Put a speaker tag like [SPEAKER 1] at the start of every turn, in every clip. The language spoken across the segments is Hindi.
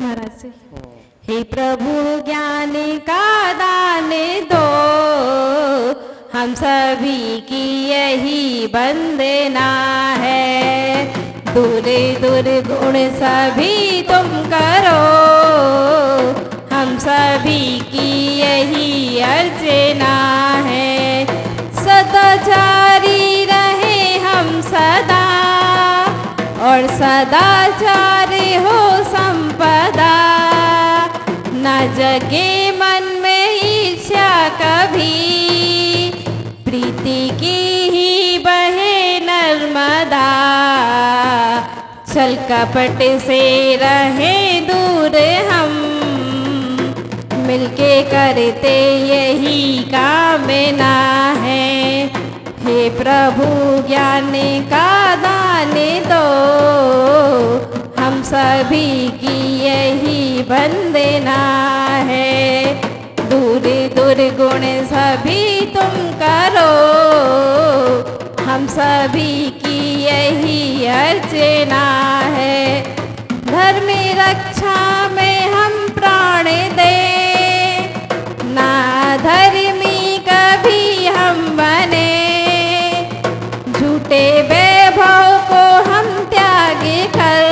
[SPEAKER 1] महाराज से। हे प्रभु ज्ञानी का दान दो, हम सभी की यही वंदना है। दूर दूर गुण सभी तुम करो, हम सभी की यही अर्चना है। सदाचारी रहे हम सदा, और सदाचारी हो संपदा। न जगे मन में ईर्ष्या कभी, प्रीति की ही बहे नर्मदा। छल कपट से रहे दूर हम, मिलके करते यही कामना है। हे प्रभु ज्ञान का दान दो, हम सभी की यही वंदना है। दूर दूर गुण सभी तुम करो, हम सभी की यही अर्चना है। धर्म रक्षा में हम प्राण दे, ना धर्मी कभी हम बने। झूठे वैभव को हम त्याग कर,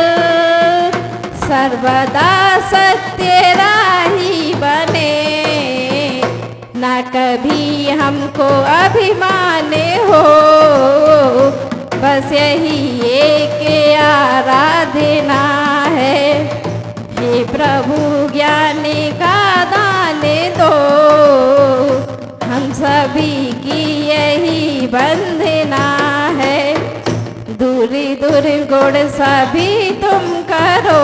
[SPEAKER 1] सर्वदा सत्य राही बने। ना कभी हमको अभिमान हो, बस यही एक आराधना है। हे प्रभु ज्ञान का दान दो, हम सभी की यही वंदना है। दूर दूर गुण सभी तुम करो,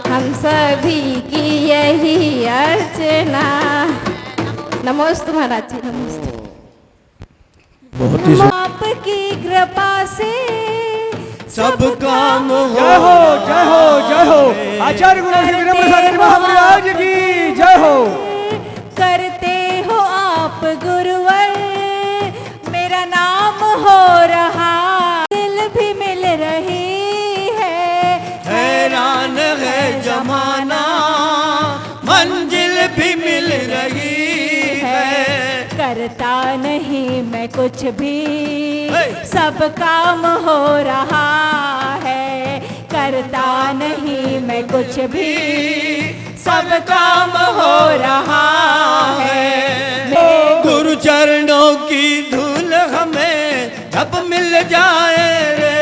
[SPEAKER 1] हम सभी की यही अर्चना। नमोस्तु महाराज जी, नमस्ते। आपकी कृपा से
[SPEAKER 2] सब काम हो।
[SPEAKER 3] जय हो जय हो जय हो। आचार्य गुरु श्री वीरेंद्र सागर महाराज की जय हो।
[SPEAKER 4] करते हो आप गुरुवर, मेरा नाम हो रहा, दिल भी मिल रही है।
[SPEAKER 2] हैरान है जमाना, मंजिल भी मिल रही है।
[SPEAKER 4] करता नहीं मैं कुछ भी, सब काम हो रहा है। करता नहीं मैं कुछ भी, सब काम हो रहा है।
[SPEAKER 2] गुरु चरणों की धूल हमें जब मिल जाए रे,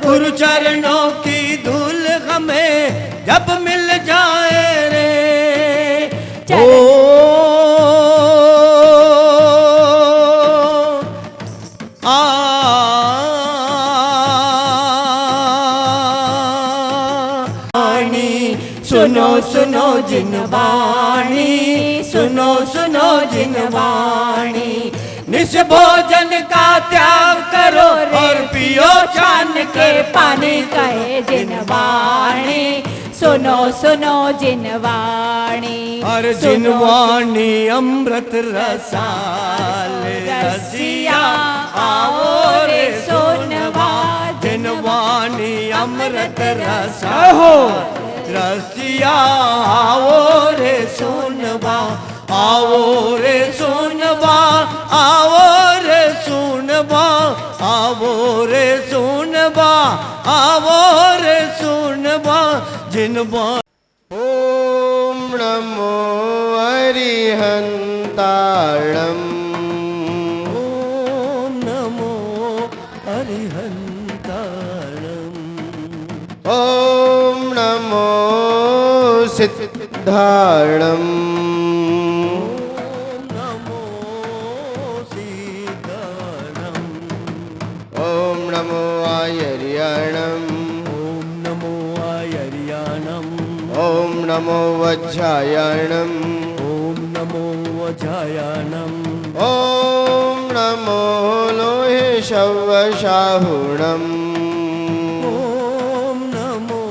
[SPEAKER 2] गुरु चरणों की धूल हमें जब मिल जाए रे। ओ सुनो सुनो जिन वाणी, सुनो सुनो जिन वाणी। निस भोजन का त्याग करो और पियो छान के
[SPEAKER 4] पानी कहे जिन वाणी, सुनो सुनो जिन वाणी।
[SPEAKER 2] और जिन वाणी अमृत रसाल रसिया आओ रे सोनवा। जिन वाणी अमृत रसाल
[SPEAKER 3] हो
[SPEAKER 2] रसिया आओ रे सोनवा। आओ रे सोनवा, आओ रे सोनवा, आओ रे सोनवा, आओ रे सोनवा। जिन
[SPEAKER 5] ओम नमो अरिहंताणम्,
[SPEAKER 2] ओम नमो अरिहंताणम्।
[SPEAKER 5] ओम नमो सिद्धाणम्,
[SPEAKER 2] ओम नमो सीताणम्।
[SPEAKER 5] ओम नमो आयर्याणम्,
[SPEAKER 2] ओम नमो आयर्याणम्।
[SPEAKER 5] ओम नमो वज्रायणम्,
[SPEAKER 2] ओम नमो वज्रायणम्।
[SPEAKER 5] ओम नमो लोहे शवशाहुणम्,
[SPEAKER 2] ओम नमो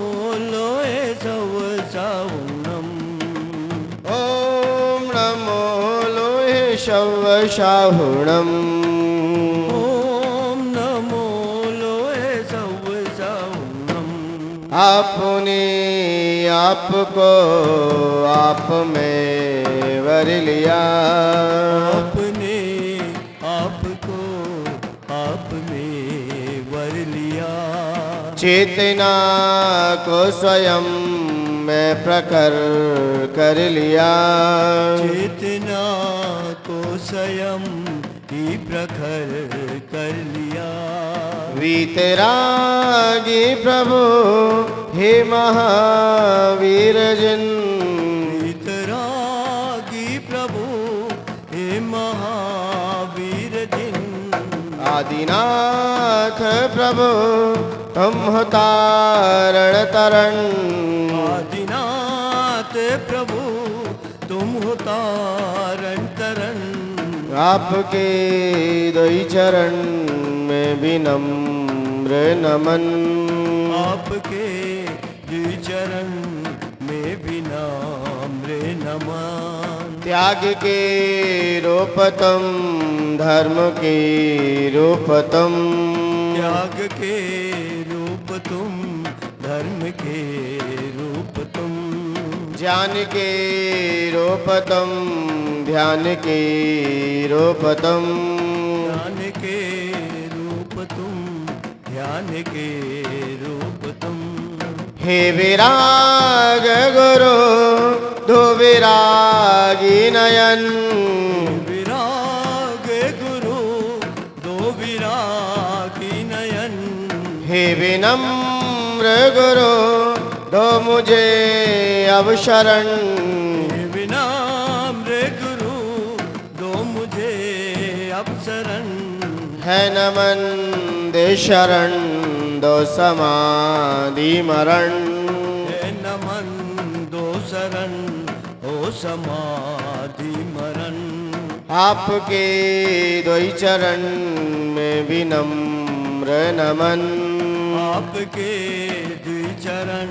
[SPEAKER 2] लोहे शवशाहुणम्।
[SPEAKER 5] ओम नमो लोहे शवशाहुणम्।
[SPEAKER 2] ओम नमो लोहे शवशाहुणम्।
[SPEAKER 5] आपने आपको आप में वर लिया,
[SPEAKER 2] अपने आपको आप में वर लिया।
[SPEAKER 5] चेतना को स्वयं में प्रखर कर लिया,
[SPEAKER 2] चेतना को स्वयं ही प्रखर कर लिया।
[SPEAKER 5] वीतरागी प्रभु हे महावीर जिन,
[SPEAKER 2] वीतरागी प्रभु हे महावीर जिन।
[SPEAKER 5] आदिनाथ प्रभु तुम हो तारण तरण,
[SPEAKER 2] आदिनाथ प्रभु तुम हो तारण तरण।
[SPEAKER 5] आपके दोई चरण में विनम्र नमन,
[SPEAKER 2] आपके द्वि चरण में विनम्र नमन।
[SPEAKER 5] त्याग के रूप तुम धर्म के रूप तुम,
[SPEAKER 2] त्याग के रूप तुम धर्म के रूप तुम।
[SPEAKER 5] ज्ञान के रूप तुम ध्यान के रूप तुम,
[SPEAKER 2] ज्ञान के रूप तुम ध्यान के रूप तुम।
[SPEAKER 5] हे विराग गुरु दो विरागी नयन,
[SPEAKER 2] विराग गुरु दो विरागी नयन।
[SPEAKER 5] हे विनम्र गुरु दो मुझे अब शरण,
[SPEAKER 2] हे विनम्र गुरु दो मुझे अब शरण।
[SPEAKER 5] है नमन दे शरण दो समाधि मरण,
[SPEAKER 2] हे नमन दो शरण हो समाधि मरण।
[SPEAKER 5] आपके दोई चरण में विनम्र नमन,
[SPEAKER 2] आपके द्विचरण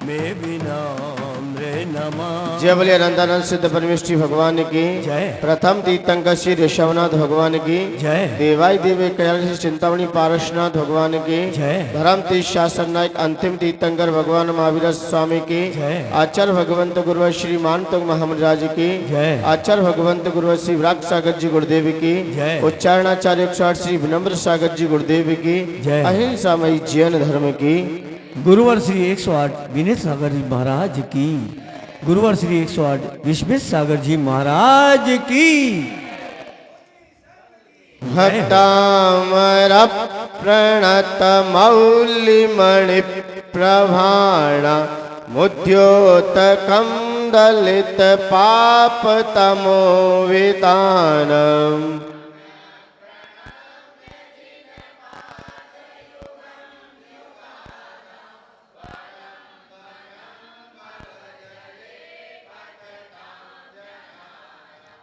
[SPEAKER 2] में विनम्र नमः।
[SPEAKER 5] जय बोले अनंतानंद सिद्ध परमेश्वरी भगवान की
[SPEAKER 2] जय।
[SPEAKER 5] प्रथम तीर्थंकर श्री ऋषभनाथ भगवान की
[SPEAKER 2] जय।
[SPEAKER 5] देवाय देव कल्याण श्री चिंतामणि पारसनाथ भगवान की
[SPEAKER 2] जय।
[SPEAKER 5] धर्म तीर्थ शासन नायक अंतिम तीर्थंकर भगवान महावीर स्वामी की
[SPEAKER 2] जय।
[SPEAKER 5] आचार्य भगवंत गुरु श्री मानतोग महामराज की
[SPEAKER 2] जय।
[SPEAKER 5] आचार्य भगवंत गुरु श्री विराग सागर जी गुरुदेव की
[SPEAKER 2] जय।
[SPEAKER 5] उच्चारणाचार्य 108 श्री विनम्र सागर जी गुरुदेव की
[SPEAKER 2] जय।
[SPEAKER 5] अहिंसा मई जैन धर्म की।
[SPEAKER 2] गुरुवर श्री 108 विनीत सागर जी महाराज की। गुरुवर श्री 108 विश्वेश सागर जी महाराज की।
[SPEAKER 5] भक्तामर प्रणत मौलिमणि प्रभाण मुद्योतकं दलित पाप तमो वितानम।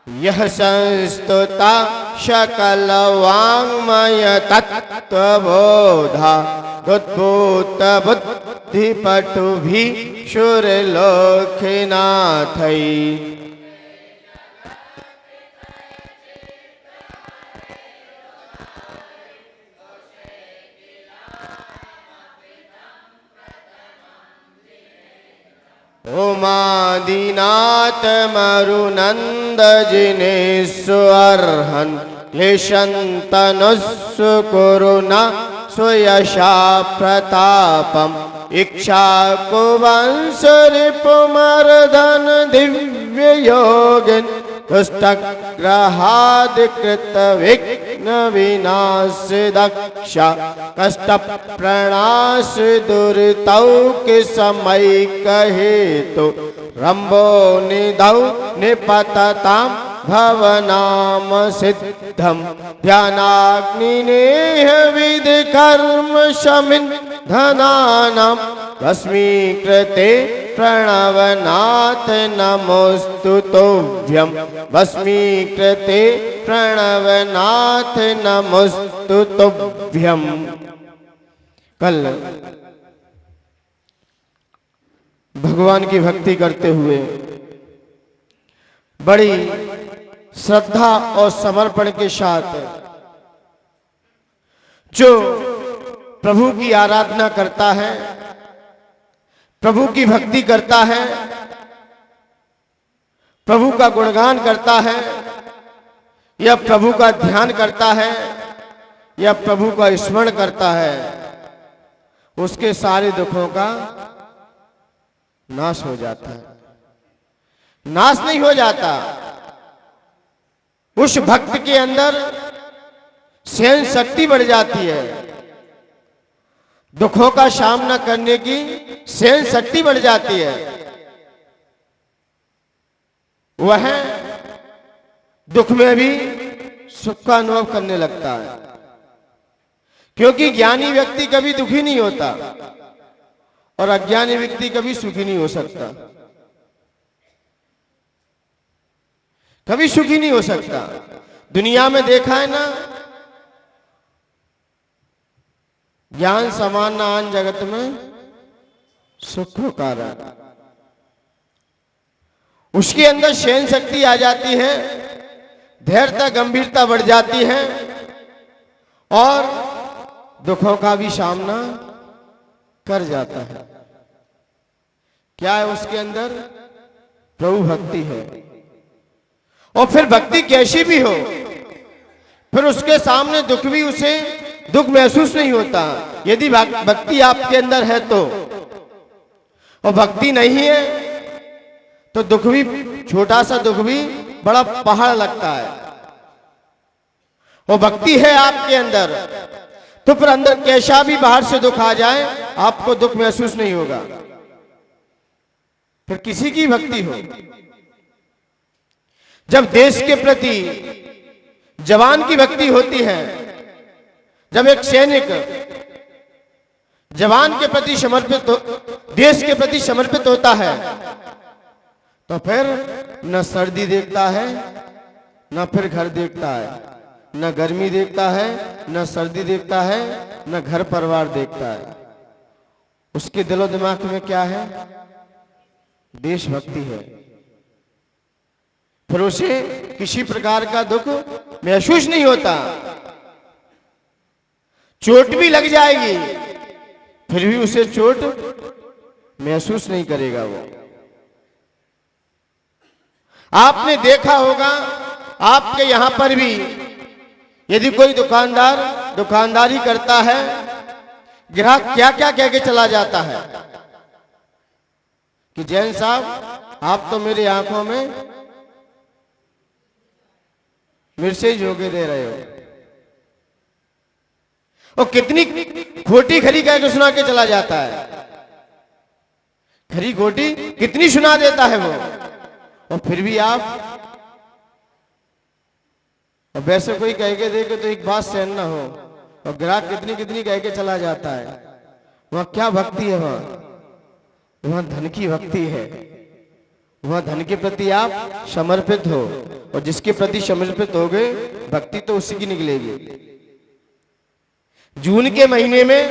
[SPEAKER 5] यह संस्तुता शकल वाङ्मय तत्त्वबोधा उद्भूत बुद्धि पटुभि शुरलोकनाथै। ओमादिनाथ मरुनंद जिनेश्वरहन क्लेशन्तनुस्सु कुरुना स्वयशा प्रतापम। इक्ष्वाकुवंश रिपुमर्दन दिव्य योगिन दुष्टग्रहादिकृत विघ्न विनाश दक्ष। कष्ट प्रणाश दुर्तौक समय कहे तो रंभो निधौ निपततां भवनाम सिद्धम। ध्यानाग्निनेह विधि कर्म शमिन धनानां भस्मीकृते प्रणवनाथ नमोस्तु तोभ्यम। भस्मीकृते प्रणवनाथ नमोस्तु तोभ्यम। कल भगवान की भक्ति करते हुए बड़ी श्रद्धा और समर्पण के साथ जो प्रभु की आराधना करता है प्रभु की भक्ति करता है, प्रभु का गुणगान करता है, या प्रभु का ध्यान करता है, या प्रभु का स्मरण करता है, उसके सारे दुखों का नाश हो जाता है। नाश नहीं हो जाता, उस भक्त के अंदर सहन शक्ति बढ़ जाती है, दुखों का सामना करने की सहन शक्ति बढ़ जाती है। वह दुख में भी सुख का अनुभव करने लगता है, क्योंकि ज्ञानी व्यक्ति कभी दुखी नहीं होता और अज्ञानी व्यक्ति कभी सुखी नहीं हो सकता, कभी सुखी नहीं हो सकता। दुनिया में देखा है ना, ज्ञान समान न आन जगत में सुख हो कारण, उसके अंदर सहन शक्ति आ जाती है, धैर्यता गंभीरता बढ़ जाती है और दुखों का भी सामना कर जाता है। क्या है उसके अंदर? प्रभु भक्ति है। और फिर भक्ति कैसी भी हो, फिर उसके सामने दुख भी उसे दुख महसूस नहीं होता, यदि भक्ति आपके अंदर है तो। और भक्ति नहीं है तो दुख भी, छोटा सा दुख भी बड़ा पहाड़ लगता है। और भक्ति है आपके अंदर तो फिर अंदर कैसा भी बाहर से दुख आ जाए आपको दुख महसूस नहीं होगा। फिर किसी की भक्ति हो, जब देश के प्रति जवान की भक्ति होती है, जब एक सैनिक जवान के प्रति समर्पित, देश के प्रति समर्पित होता है, तो फिर न सर्दी देखता है, न फिर घर देखता है, न गर्मी देखता है, न सर्दी देखता है, न घर परिवार देखता है। उसके दिलो दिमाग में क्या है? देशभक्ति है। फिर उसे किसी प्रकार का दुख महसूस नहीं होता। चोट भी लग जाएगी फिर भी उसे चोट महसूस नहीं करेगा वो। आपने देखा होगा, आपके यहां पर भी यदि कोई दुकानदार दुकानदारी करता है, ग्राहक क्या क्या कह के चला जाता है कि जैन साहब आप तो मेरी आंखों में मिर्चे झोंके दे रहे हो। और कितनी खोटी खरी कह के सुना के चला जाता है, खरी खोटी कितनी सुना देता है वो। और फिर भी आप, और वैसे कोई कह के देखे तो एक बात सहन ना हो, और ग्राहक कितनी कितनी कह के चला जाता है। वहां क्या भक्ति है? वहां धन की भक्ति है। वहां धन के प्रति आप समर्पित हो, और जिसके प्रति समर्पित हो गए भक्ति तो उसी की निकलेगी। जून के महीने में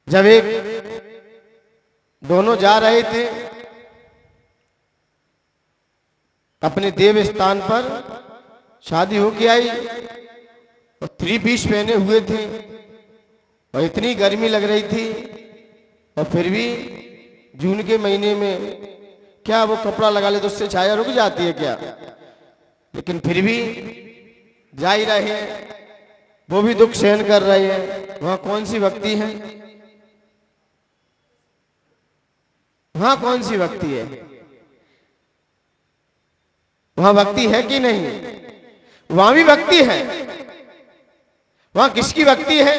[SPEAKER 5] जब एक दोनों जा रहे थे अपने देव स्थान पर, शादी होके आई और 3 पीस पहने हुए थे और इतनी गर्मी लग रही थी, और फिर भी जून के महीने में क्या वो कपड़ा लगा ले तो उससे छाया रुक जाती है क्या? लेकिन फिर भी जा ही रहे हैं, वो भी दुख सहन कर रहे हैं। वहां कौन सी भक्ति है? वहां कौन सी भक्ति है? वहां भक्ति है कि नहीं? वहां भी भक्ति है। वहां किसकी भक्ति है?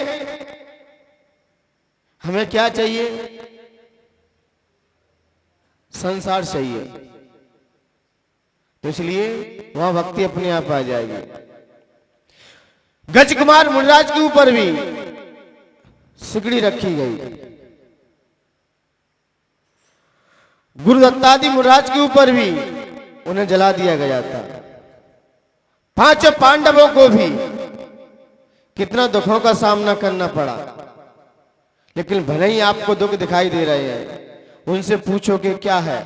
[SPEAKER 5] हमें क्या चाहिए? संसार चाहिए, तो इसलिए वहां भक्ति अपने आप आ जाएगी। गज कुमार मुनिराज के ऊपर भी सिकड़ी रखी गई, गुरु दत्तादि मुनिराज के ऊपर भी उन्हें जला दिया गया था। 5 पांडवों को भी कितना दुखों का सामना करना पड़ा, लेकिन भले ही आपको दुख दिखाई दे रहे हैं, उनसे पूछो कि क्या है।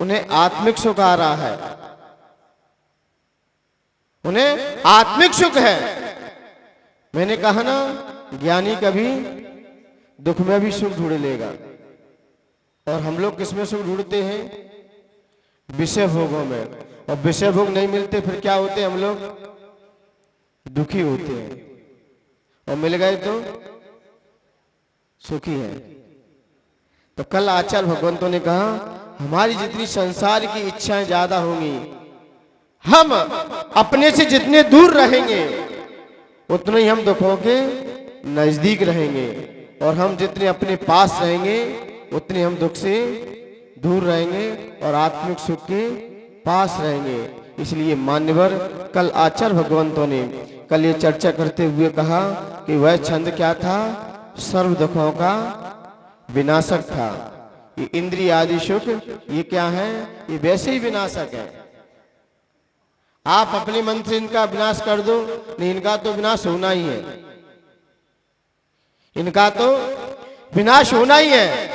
[SPEAKER 5] उन्हें आत्मिक सुख आ रहा है, उन्हें आत्मिक सुख है। मैंने कहा ना, ज्ञानी कभी दुख में भी सुख ढूंढ लेगा। और हम लोग किसमें सुख ढूंढते हैं? विषय भोगों में। और विषय भोग नहीं मिलते फिर क्या होते हैं? हम लोग दुखी होते हैं, और मिल गए तो सुखी है। तो कल आचार्य भगवंतों ने कहा हमारी जितनी संसार की इच्छाएं ज्यादा होंगी, हम अपने से जितने दूर रहेंगे उतने ही हम दुखों के नजदीक रहेंगे, और हम जितने अपने पास रहेंगे उतने हम दुख से दूर रहेंगे और आत्मिक सुख के पास रहेंगे। इसलिए मान्यवर कल आचार्य भगवंतों ने कल ये चर्चा करते हुए कहा कि वह छंद क्या था? सर्व दुखों का विनाशक था। ये इंद्रिय आदि सुख ये क्या है? ये वैसे ही विनाशक है। आप अपने मन से इनका विनाश कर दो, नहीं इनका तो विनाश होना ही है, इनका तो विनाश होना ही है।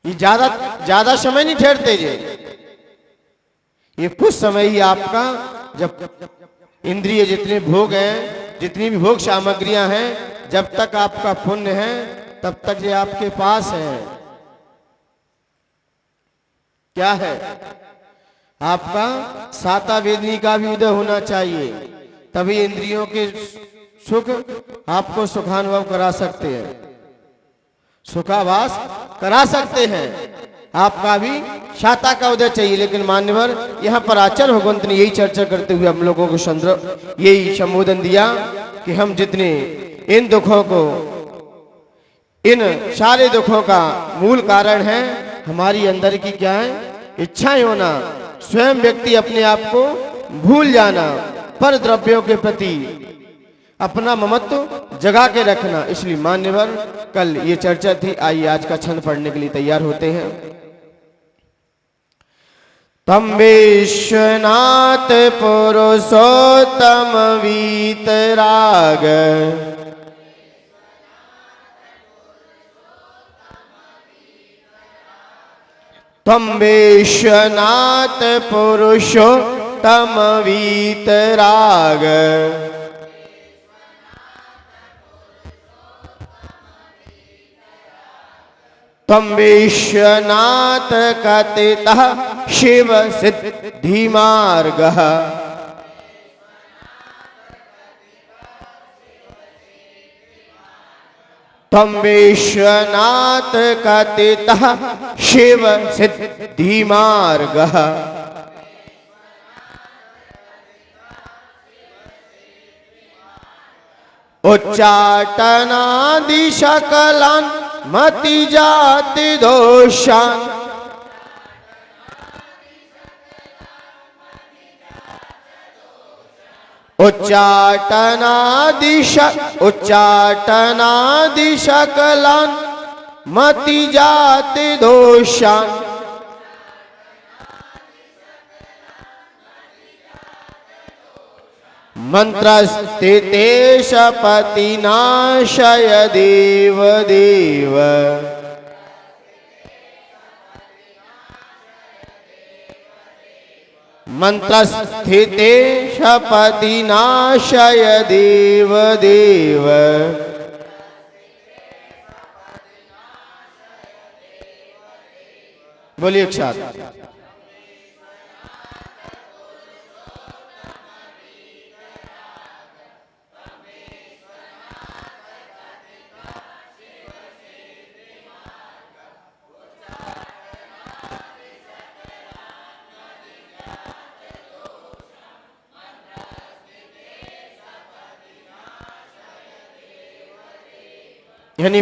[SPEAKER 5] ये ज्यादा समय नहीं ठहरते ये कुछ समय ही आपका, जब इंद्रिय जितने भोग हैं, जितनी भी भोग सामग्रियां हैं, जब तक आपका पुण्य है तब तक ये आपके पास है। क्या है? आपका साता वेदनी का भी उदय होना चाहिए, तभी इंद्रियों के सुख आपको सुखानुभव करा सकते हैं, सुखाभास करा सकते हैं। आपका भी शाता का उदय चाहिए। लेकिन मान्यवर यहाँ पर आचार्य भगवंत ने यही चर्चा करते हुए हम लोगों को यही संबोधन दिया कि हम जितने इन दुखों को, इन सारे दुखों का मूल कारण है हमारी अंदर की क्या है? इच्छाएं होना, स्वयं व्यक्ति अपने आप को भूल जाना, पर द्रव्यों के प्रति अपना ममत्व जगा के रखना। इसलिए मान्यवर कल ये चर्चा थी। आइए आज का छंद पढ़ने के लिए तैयार होते हैं। तम विश्वनाथ पुरुषोत्तम वीतराग, तम विश्वनाथ पुरुषोत्तम वीतराग, तम विश्वनाथ कथितः शिव सिद्धि मार्गः, तम विश्वनाथ कथितः शिव सिद्धि मार्गः, उच्चाटनादि सकलान् मति जाति दोषान्, उच्चाटनादि सकलान् मति जाति दोषान्, मंत्रस्थिते शपति नाशय देव देव, मंत्रस्थिते शपति नाशय देव देव। बोलिए एक साथ। यानी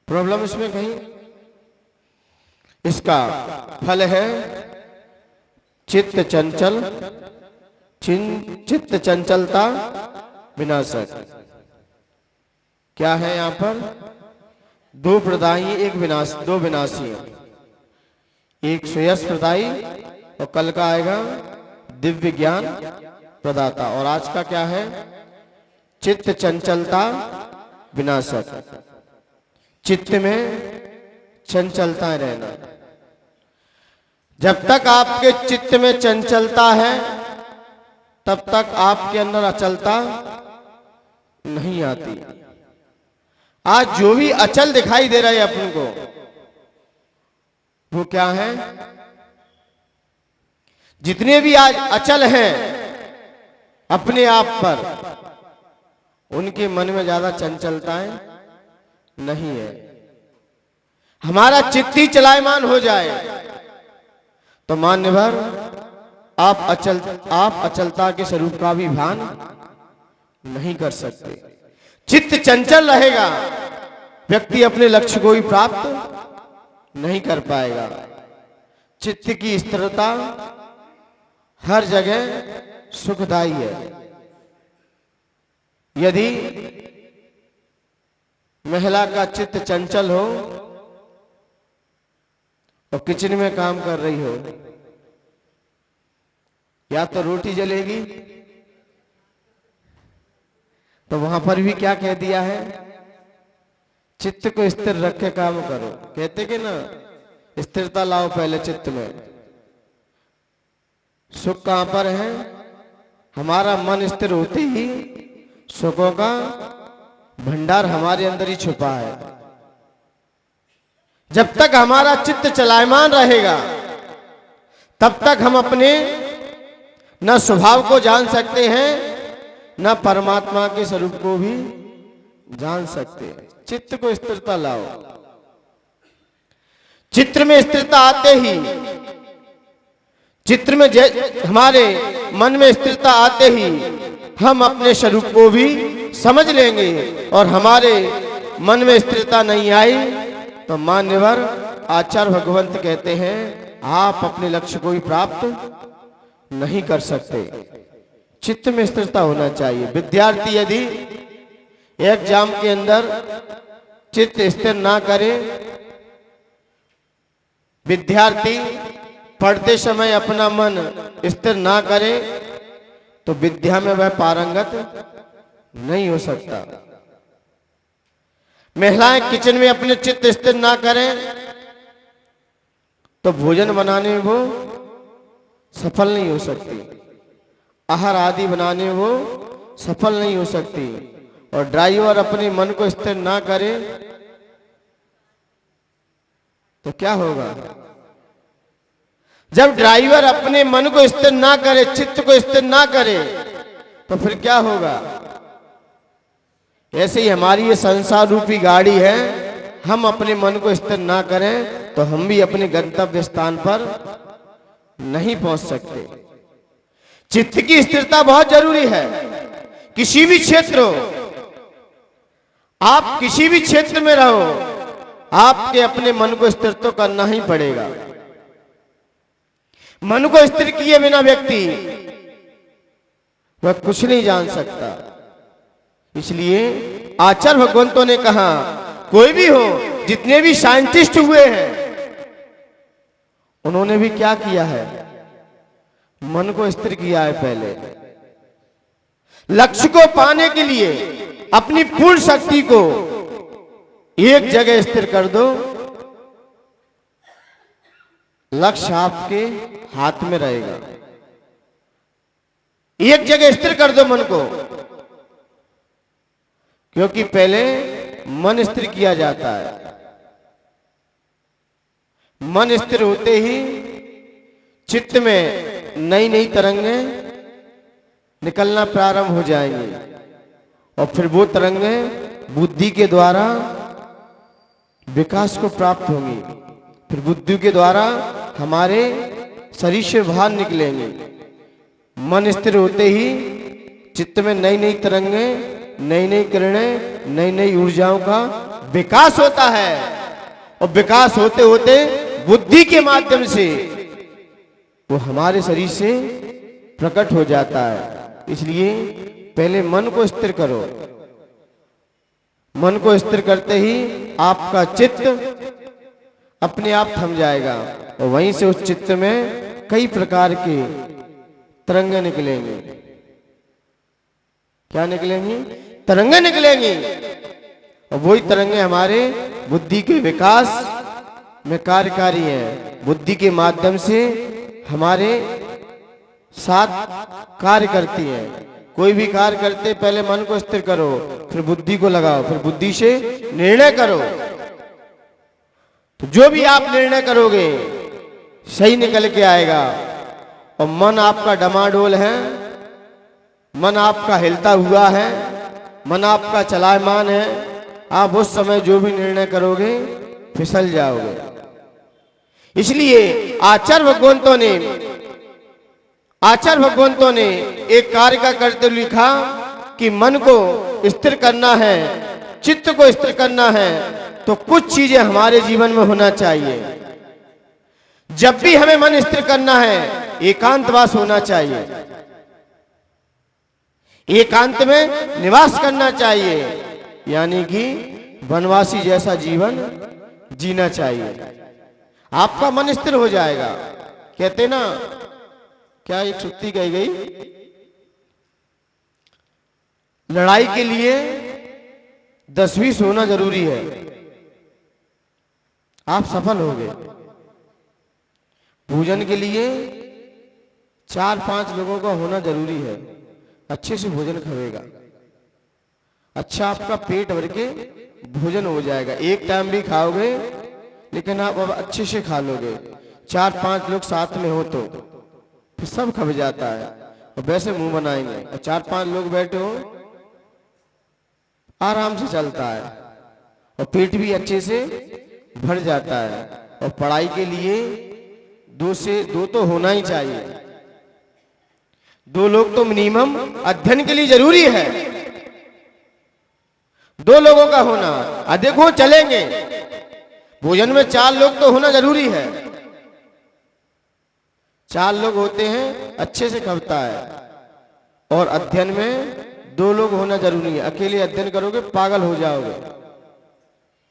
[SPEAKER 5] प्रॉब्लम इसमें कहीं? इसका फल है चित्त चंचल, चित्त चंचलता विनाशक। क्या है यहाँ पर? दो प्रदायी दो विनाशी है। एक श्रेयस प्रदायी और कल का आएगा दिव्य ज्ञान प्रदाता। और आज का क्या है? चित्त चंचलता विनाशक। चित्त में चंचलता रहना। जब तक आपके चित्त में चंचलता है तब तक आपके अंदर अचलता नहीं आती। आज जो भी अचल दिखाई दे रहा है अपन को, वो क्या है? जितने भी आज अचल हैं अपने आप पर, उनके मन में ज्यादा चंचलताएं नहीं है। हमारा चित्त ही चलायमान हो जाए तो मान्यवर आप अचलता के स्वरूप का भी भान नहीं कर सकते। चित्त चंचल रहेगा, व्यक्ति अपने लक्ष्य को भी प्राप्त नहीं कर पाएगा। चित्त की स्थिरता हर जगह सुखदायी है। यदि महिला का चित्त चंचल हो तो किचन में काम कर रही हो, या तो रोटी जलेगी, तो वहां पर भी क्या कह दिया है? चित्त को स्थिर रख के काम करो। कहते कि ना, स्थिरता लाओ पहले चित्त में। सुख कहां पर है? हमारा मन स्थिर होते ही सुखों का भंडार हमारे अंदर ही छुपा है। जब तक हमारा चित्त चलायमान रहेगा तब तक हम अपने न स्वभाव को जान सकते हैं, न परमात्मा के स्वरूप को भी जान सकते हैं। चित्त को स्थिरता लाओ। चित्र में स्थिरता आते ही, चित्र में हमारे मन में स्थिरता आते ही हम अपने स्वरूप को भी समझ लेंगे। और हमारे मन में स्थिरता नहीं आई तो मान्यवर आचार्य भगवंत कहते हैं आप अपने लक्ष्य को भी प्राप्त नहीं कर सकते। चित्त में स्थिरता होना चाहिए। विद्यार्थी यदि एग्जाम के अंदर चित्त स्थिर ना करे, विद्यार्थी पढ़ते समय अपना मन स्थिर ना करे, तो विद्या में वह पारंगत नहीं हो सकता। महिलाएं किचन में अपने चित्त स्थिर ना करें तो भोजन बनाने में वो सफल नहीं हो सकती, आहार आदि बनाने में वो सफल नहीं हो सकती। और ड्राइवर अपने मन को स्थिर ना करे तो क्या होगा? जब ड्राइवर अपने मन को स्थिर ना करे, चित्त को स्थिर ना करे, तो फिर क्या होगा? ऐसे ही हमारी ये संसार रूपी गाड़ी है, हम अपने मन को स्थिर ना करें तो हम भी अपने गंतव्य स्थान पर नहीं पहुंच सकते। चित्त की स्थिरता बहुत जरूरी है। किसी भी क्षेत्र हो, आप किसी भी क्षेत्र में रहो, आपके अपने मन को स्थिर तो करना ही पड़ेगा। मन को स्थिर किए बिना व्यक्ति वह कुछ नहीं जान सकता। इसलिए आचार्य भगवंतों ने कहा, कोई भी हो, जितने भी साइंटिस्ट हुए हैं, उन्होंने भी क्या किया है? मन को स्थिर किया है। पहले लक्ष्य को पाने के लिए अपनी पूर्ण शक्ति को एक जगह स्थिर कर दो, लक्ष्य आपके हाथ में रहेगा। एक जगह स्थिर कर दो मन को, क्योंकि पहले मन स्थिर किया जाता है। मन स्थिर होते ही चित्त में नई नई तरंगें निकलना प्रारंभ हो जाएंगी, और फिर वो तरंगें बुद्धि के द्वारा विकास को प्राप्त होंगी। फिर बुद्धि के द्वारा हमारे शरीर से बाहर निकलेंगे। मन स्थिर होते ही चित्त में नई नई तरंगें, नई नई किरणें, नई नई ऊर्जाओं का विकास होता है। और विकास होते होते बुद्धि के माध्यम से वो हमारे शरीर से प्रकट हो जाता है। इसलिए पहले मन को स्थिर करो। मन को स्थिर करते ही आपका चित्त अपने आप थम जाएगा, और वहीं से उस चित्त में कई प्रकार के तरंगें निकलेंगी। क्या निकलेंगी? तरंगें निकलेंगी, और वही तरंगें हमारे बुद्धि के विकास में कार्यकारी हैं। बुद्धि के माध्यम से हमारे साथ कार्य करती हैं। कोई भी कार्य करते पहले मन को स्थिर करो, फिर बुद्धि को लगाओ, फिर बुद्धि से निर्णय करो। तो जो भी आप निर्णय करोगे सही निकल के आएगा। और मन आपका डमाडोल है, मन आपका हिलता हुआ है, मन आपका चलायमान है, आप उस समय जो भी निर्णय करोगे फिसल जाओगे। इसलिए आचार्य भगवंतों ने एक कार्य का करते हुए लिखा कि मन को स्थिर करना है, चित्त को स्थिर करना है, तो कुछ चीजें हमारे जीवन में होना चाहिए। जब भी हमें मन स्थिर करना है, एकांतवास होना चाहिए, एकांत में निवास करना चाहिए, यानी कि वनवासी जैसा जीवन जीना चाहिए। आपका मन स्थिर हो जाएगा। कहते ना, क्या एक सुक्ति कही गई, लड़ाई के लिए 10-20 होना जरूरी है, आप सफल हो गए। भोजन के लिए 4-5 लोगों का होना जरूरी है, अच्छे से भोजन खाएगा, अच्छा आपका पेट भर के भोजन हो जाएगा। एक टाइम भी खाओगे लेकिन आप अब अच्छे से खा लोगे। 4-5 लोग साथ में हो तो फिर सब खप जाता है, और वैसे मुंह बनाएंगे। और 4-5 लोग बैठे हो, आराम से चलता है, और पेट भी अच्छे से भर जाता है। और पढ़ाई के लिए 2 से 2 तो होना ही चाहिए, 2 लोग तो मिनिमम अध्ययन के लिए जरूरी है। 2 लोगों का होना, अधिक हो चलेंगे, भोजन में 4 लोग तो होना जरूरी है। 4 लोग होते हैं, अच्छे से खपता है। और अध्ययन में 2 लोग होना जरूरी है। अकेले अध्ययन करोगे पागल हो जाओगे।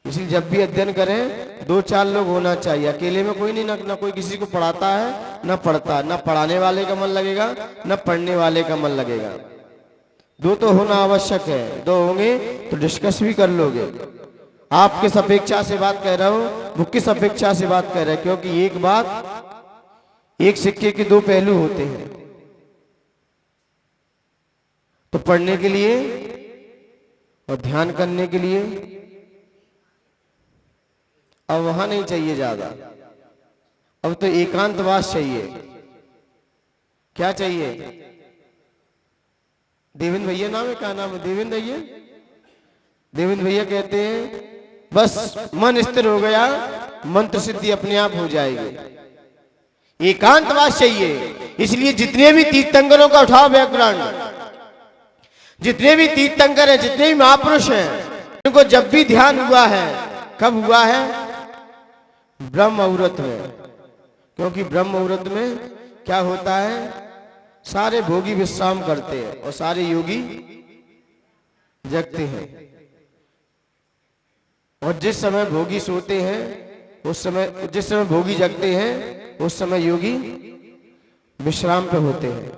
[SPEAKER 5] इसलिए जब भी अध्ययन करें 2-4 लोग होना चाहिए। अकेले में कोई नहीं, ना कोई किसी को पढ़ाता है, ना पढ़ता, ना पढ़ाने वाले का मन लगेगा, ना पढ़ने वाले का मन लगेगा। 2 तो होना आवश्यक है। 2 होंगे तो डिस्कस भी कर लोगे। आप किस अपेक्षा से बात कह रहे हो, वो किस अपेक्षा से बात कर रहे हैं, क्योंकि एक बात, एक सिक्के के 2 पहलू होते हैं। तो पढ़ने के लिए और ध्यान करने के लिए अब वहां नहीं चाहिए ज्यादा, अब तो एकांतवास चाहिए। क्या चाहिए? देवेंद्र भैया नाम है, क्या नाम है? देवेंद्र भैया, देवेंद्र भैया कहते हैं बस मन स्थिर हो गया, मंत्र सिद्धि अपने आप हो जाएगी। एकांतवास चाहिए। इसलिए जितने भी तीर्थंकरों का उठाओ बैकग्राउंड, जितने भी तीर्थंकर हैं, जितने भी महापुरुष हैं, उनको जब भी ध्यान हुआ है, कब हुआ है? ब्रह्म मुहूर्त में। क्योंकि ब्रह्म मुहूर्त में क्या होता है, सारे भोगी विश्राम करते हैं और सारे योगी जगते हैं। और जिस समय भोगी सोते हैं उस समय, जिस समय भोगी जगते हैं उस समय योगी विश्राम पे होते हैं,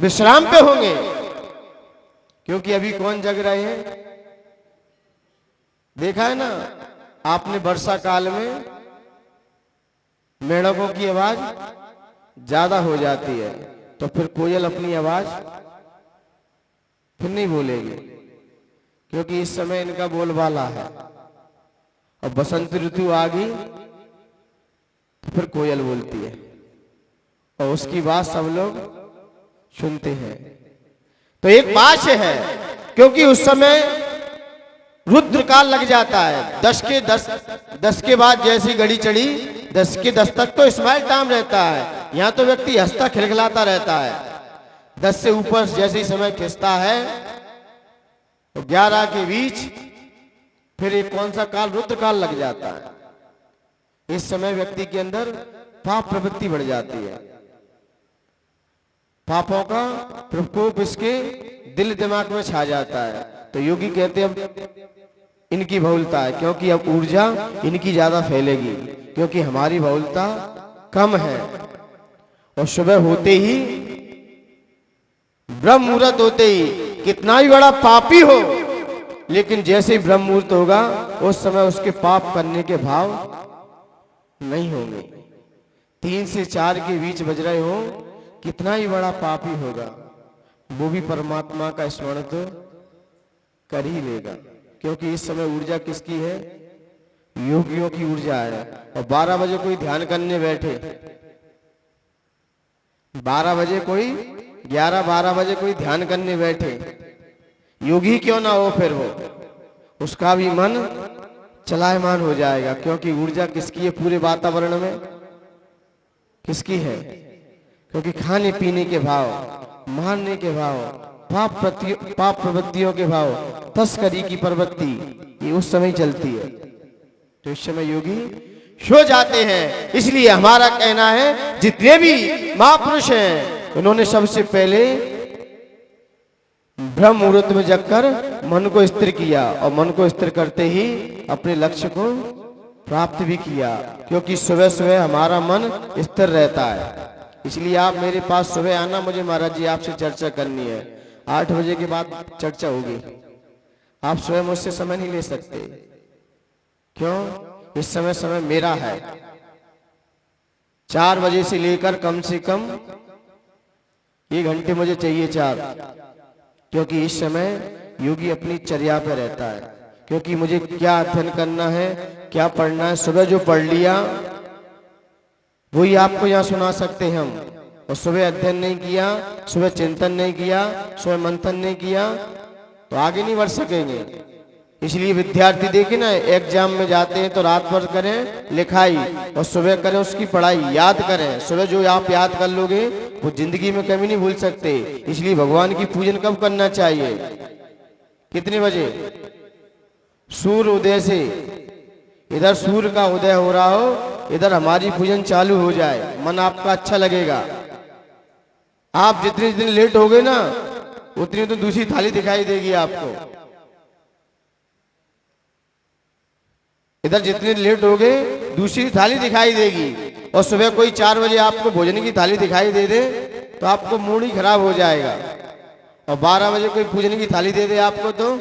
[SPEAKER 5] विश्राम पे होंगे। क्योंकि अभी कौन जग रहे हैं? देखा है ना आपने, वर्षा काल में मेंढकों की आवाज ज्यादा हो जाती है, तो फिर कोयल अपनी आवाज फिर नहीं बोलेगी, क्योंकि इस समय इनका बोलबाला है। और बसंत ऋतु आ गई तो फिर कोयल बोलती है, और उसकी बात सब लोग सुनते हैं। तो एक बात है, क्योंकि उस समय रुद्र काल लग जाता है। 10 के बाद जैसी घड़ी चढ़ी, 10 के 10 तक तो स्माइल टाइम रहता है। यहाँ तो व्यक्ति हंसता खिलखिलाता रहता है। 10 से ऊपर जैसे ही समय खिंचता है तो 11 के बीच फिर एक कौन सा काल, रुद्र काल लग जाता है। इस समय व्यक्ति के अंदर पाप प्रवृत्ति बढ़ जाती है, पापों का प्रकोप इसके दिल दिमाग में छा जाता है। तो योगी कहते हैं अब इनकी बहुलता है, क्योंकि अब ऊर्जा इनकी ज्यादा फैलेगी, क्योंकि हमारी बहुलता कम है। और सुबह होते ही, ब्रह्म मुहूर्त होते ही, कितना ही बड़ा पापी हो, लेकिन जैसे ही ब्रह्म मुहूर्त होगा उस समय उसके पाप करने के भाव नहीं होंगे। 3 से 4 के बीच बज रहे हो, कितना ही बड़ा पापी होगा, वो भी परमात्मा का स्मरण तो कर ही लेगा, क्योंकि इस समय ऊर्जा किसकी है? योगियों की ऊर्जा है। और 12 बजे कोई ध्यान करने बैठे, 12 बजे कोई 11-12 बजे कोई ध्यान करने बैठे, योगी क्यों ना हो, फिर वो उसका भी मन चलायमान हो जाएगा, क्योंकि ऊर्जा किसकी है? पूरे वातावरण में किसकी है? क्योंकि खाने पीने के भाव, मारने के भाव, पाप प्रवृत्तियों के भाव, तस्करी की प्रवृत्ति, ये उस समय चलती है। तो इस समय योगी सो जाते हैं। इसलिए हमारा कहना है जितने भी महापुरुष हैं उन्होंने सबसे पहले ब्रह्म मुहूर्त में जगकर मन को स्थिर किया, और मन को स्थिर करते ही अपने लक्ष्य को प्राप्त भी किया, क्योंकि सुबह सुबह हमारा मन स्थिर रहता है। इसलिए आप मेरे पास सुबह आना, मुझे महाराज जी आपसे चर्चा करनी है। 8 बजे के बाद चर्चा होगी, आप स्वयं मुझसे समय नहीं ले सकते। क्यों? इस समय मेरा है। 4 बजे से लेकर कम से कम 1 घंटे मुझे चाहिए 4, क्योंकि इस समय योगी अपनी चर्या पे रहता है। क्योंकि मुझे क्या अध्ययन करना है, क्या पढ़ना है, सुबह जो पढ़ लिया वही आपको यहाँ सुना सकते हैं हम। और सुबह अध्ययन नहीं किया, सुबह चिंतन नहीं किया, सुबह मंथन नहीं किया, तो आगे नहीं बढ़ सकेंगे। इसलिए विद्यार्थी देखे ना, एग्जाम में जाते हैं तो रात भर करें लिखाई और सुबह करें उसकी पढ़ाई, याद करें। सुबह जो आप याद कर लोगे वो जिंदगी में कभी नहीं भूल सकते। इसलिए भगवान की पूजन कब करना चाहिए? कितने बजे? सूर्य उदय से, इधर सूर्य का उदय हो रहा हो, इधर हमारी पूजन चालू हो जाए, मन आपका अच्छा लगेगा। आप जितने दिन लेट हो गए ना, उतनी तो दूसरी थाली दिखाई देगी आपको। इधर जितने लेट हो गए दूसरी थाली दिखाई देगी, और सुबह कोई 4 बजे आपको भोजन की थाली दिखाई दे दे तो आपको मूड ही खराब हो जाएगा। और 12 बजे कोई पूजन की थाली दे दे आपको, तो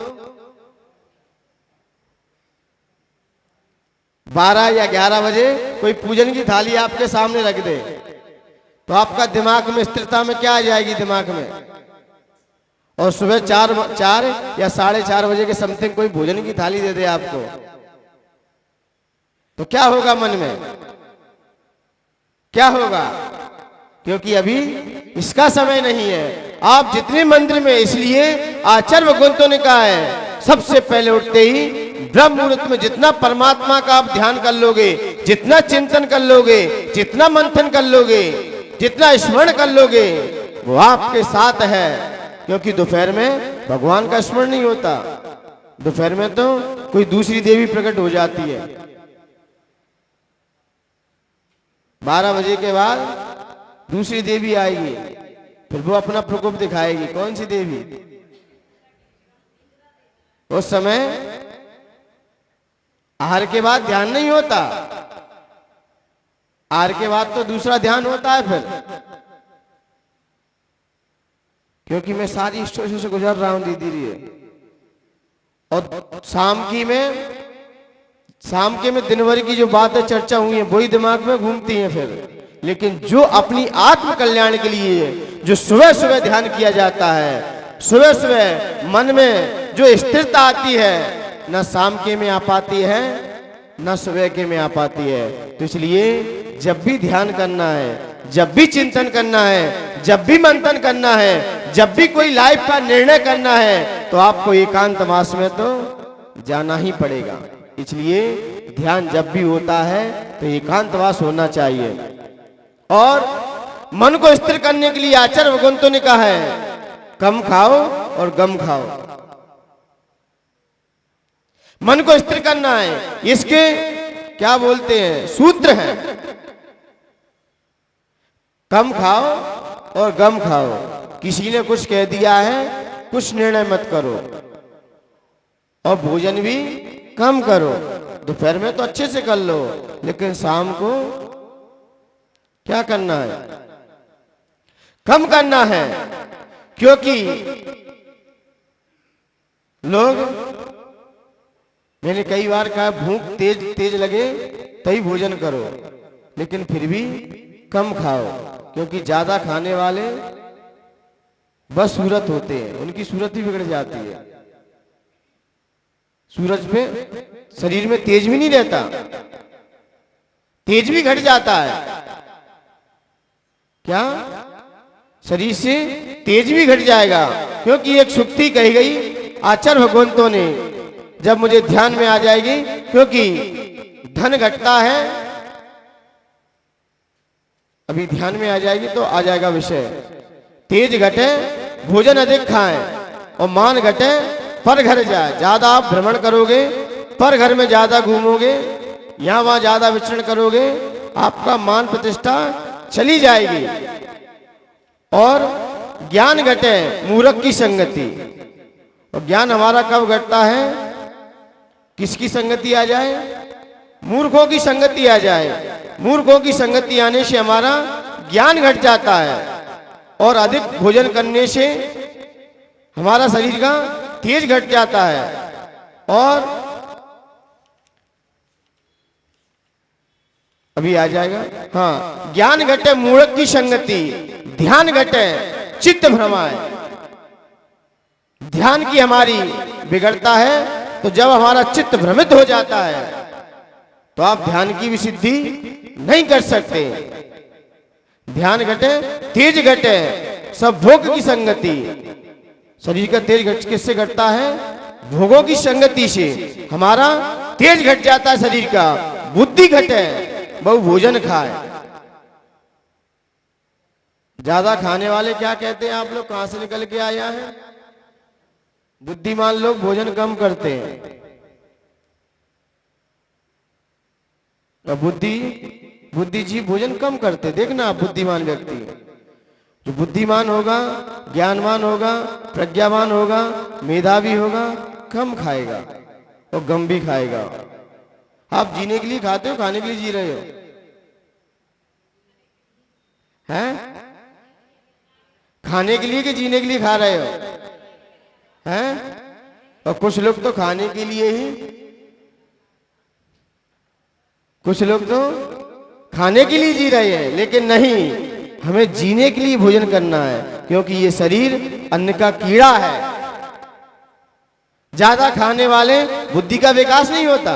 [SPEAKER 5] 12 या 11 बजे कोई पूजन की थाली आपके सामने रख दे तो आपका दिमाग में स्थिरता में क्या आ जाएगी? दिमाग में। और सुबह 4 या 4:30 बजे के समथिंग कोई भोजन की थाली दे दे आपको, तो क्या होगा मन में? क्या होगा? क्योंकि अभी इसका समय नहीं है। आप जितने मंदिर में, इसलिए आचार्य भगवंतों ने कहा है सबसे पहले उठते ही ब्रह्म मुहूर्त में जितना परमात्मा का आप ध्यान कर लोगे, जितना चिंतन कर लोगे, जितना मंथन कर लोगे, जितना स्मरण कर लोगे, वो आपके साथ है। क्योंकि दोपहर में भगवान का स्मरण नहीं होता, दोपहर में तो कोई दूसरी देवी प्रकट हो जाती है। 12 बजे के बाद दूसरी देवी आएगी, फिर वो अपना प्रकोप दिखाएगी। कौन सी देवी? उस समय आहार के बाद ध्यान नहीं होता, आहार के बाद तो दूसरा ध्यान होता है फिर। क्योंकि मैं सारी स्टेशन से गुजर रहा हूं धीरे-धीरे, और शाम के में दिन भर की जो बातें चर्चा हुई है वही दिमाग में घूमती हैं फिर। लेकिन जो अपनी आत्म कल्याण के लिए जो सुबह सुबह ध्यान किया जाता है, सुबह सुबह मन में जो स्थिरता आती है, न शाम के में आ पाती है न सुबह के में आ पाती है। तो इसलिए जब भी ध्यान करना है, जब भी चिंतन करना है, जब भी मंथन करना है, जब भी कोई लाइफ का निर्णय करना है, तो आपको एकांतवास में तो जाना ही पड़ेगा। इसलिए ध्यान जब भी होता है तो एकांतवास होना चाहिए। और मन को स्थिर करने के लिए आचार्य भगवंतों ने कहा है कम खाओ और गम खाओ। मन को स्थिर करना है, इसके क्या बोलते हैं, सूत्र हैं। कम खाओ और गम खाओ। किसी ने कुछ कह दिया है, कुछ निर्णय मत करो, और भोजन भी कम करो। दोपहर में तो अच्छे से कर लो, लेकिन शाम को क्या करना है? कम करना है। क्योंकि लोग, मैंने कई बार कहा भूख तेज लगे तभी भोजन करो, लेकिन फिर भी कम खाओ। क्योंकि ज्यादा खाने वाले बस सूरत होते हैं, उनकी सूरत भी बिगड़ जाती है। सूरज पे शरीर में तेज भी नहीं रहता, तेज भी घट जाता है। क्या शरीर से तेज भी घट जाएगा, क्योंकि एक सुक्ति कही गई आचार्य भगवंतों ने, जब मुझे ध्यान में आ जाएगी, क्योंकि धन घटता है, अभी ध्यान में आ जाएगी तो आ जाएगा विषय। तेज घटे भोजन अधिक खाएं और मान घटे पर घर जाए। ज्यादा आप भ्रमण करोगे, पर घर में ज्यादा घूमोगे, यहां वहां ज्यादा विचरण करोगे, आपका मान प्रतिष्ठा चली जाएगी। और ज्ञान घटे मूर्ख की संगति। और ज्ञान हमारा कब घटता है? किसकी संगति आ जाए? मूर्खों की संगति आ जाए। मूर्खों की संगति आने से हमारा ज्ञान घट जाता है, और अधिक भोजन करने से हमारा शरीर का तेज घट जाता है। और अभी आ जाएगा, हाँ, ज्ञान घटे मूर्ख की संगति, ध्यान घटे चित्त भ्रमाए। ध्यान की हमारी बिगड़ता है, तो जब हमारा चित्त भ्रमित हो जाता है तो आप ध्यान की भी सिद्धि नहीं कर सकते। ध्यान घटे तेज घटे सब भोग की संगति। शरीर का तेज घट किससे घटता है? भोगों की संगति से हमारा तेज घट जाता है शरीर का। बुद्धि घटे बहु भोजन खाए। ज्यादा खाने वाले क्या कहते हैं आप लोग, कहां से निकल के आया है? बुद्धिमान लोग भोजन कम करते हैं। और बुद्धिजीवी भोजन कम करते। देखना आप, बुद्धिमान व्यक्ति जो बुद्धिमान होगा, ज्ञानवान होगा, प्रज्ञावान होगा, मेधावी होगा, कम खाएगा और गम भी खाएगा। आप जीने के लिए खाते हो, खाने के लिए जी रहे हो? हैं? खाने के लिए कि जीने के लिए खा रहे हो? हैं? और कुछ लोग तो खाने के लिए ही, कुछ लोग तो खाने के लिए जी रहे हैं, लेकिन नहीं, हमें जीने के लिए भोजन करना है, क्योंकि ये शरीर अन्न का कीड़ा है। ज्यादा खाने वाले बुद्धि का विकास नहीं होता,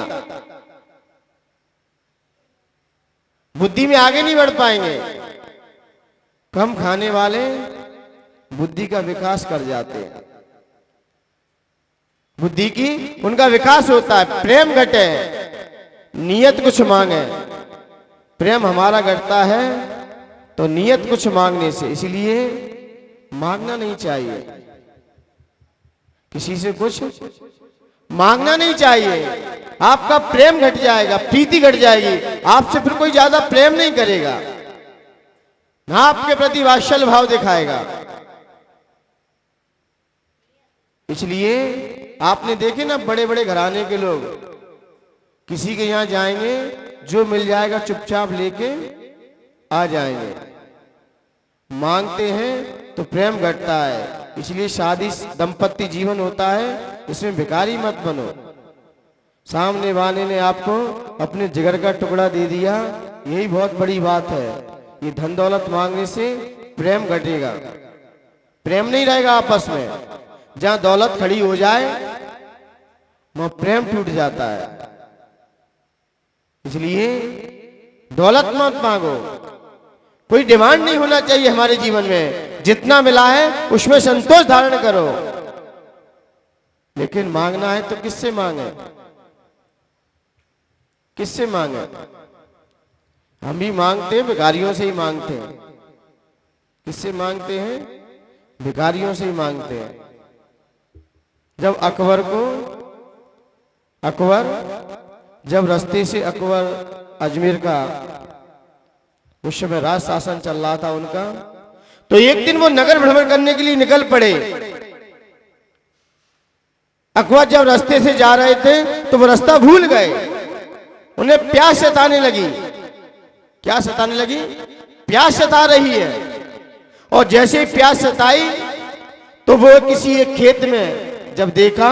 [SPEAKER 5] बुद्धि में आगे नहीं बढ़ पाएंगे। कम खाने वाले बुद्धि का विकास कर जाते हैं, बुद्धि की उनका विकास होता है। प्रेम घटे नियत कुछ मांगे। प्रेम हमारा घटता है तो नियत कुछ मांगने से, इसलिए मांगना नहीं चाहिए, किसी से कुछ मांगना नहीं चाहिए। आपका प्रेम घट जाएगा, प्रीति घट जाएगी, आपसे फिर कोई ज्यादा प्रेम नहीं करेगा, ना आपके प्रति वात्सल्य भाव दिखाएगा। इसलिए आपने देखे ना, बड़े बड़े घराने के लोग किसी के यहां जाएंगे, जो मिल जाएगा चुपचाप लेके आ जाएंगे। मांगते हैं तो प्रेम घटता है। इसलिए शादी दंपत्ति जीवन होता है, इसमें भिखारी मत बनो। सामने वाले ने आपको अपने जिगर का टुकड़ा दे दिया, यही बहुत बड़ी बात है। ये धन दौलत मांगने से प्रेम घटेगा, प्रेम नहीं रहेगा आपस में। जहां दौलत खड़ी हो जाए वहां प्रेम टूट जाता है। इसलिए दौलत मत मांगो, कोई डिमांड नहीं होना चाहिए हमारे जीवन में। जितना मिला है उसमें संतोष धारण करो, लेकिन मांगना है तो किससे मांगे? किससे मांगे? हम भी मांगते हैं, भिखारियों से ही मांगते हैं। किससे मांगते हैं? भिखारियों से ही मांगते हैं। जब जब रास्ते से अकबर अजमेर का उस समय राज शासन चल रहा था उनका, तो एक दिन वो नगर भ्रमण करने के लिए निकल पड़े। अकबर जब रास्ते से जा रहे थे तो वो रास्ता भूल गए, उन्हें प्यास सताने लगी। क्या सताने लगी? प्यास सता रही है। और जैसे ही प्यास सताई तो वो किसी एक खेत में जब देखा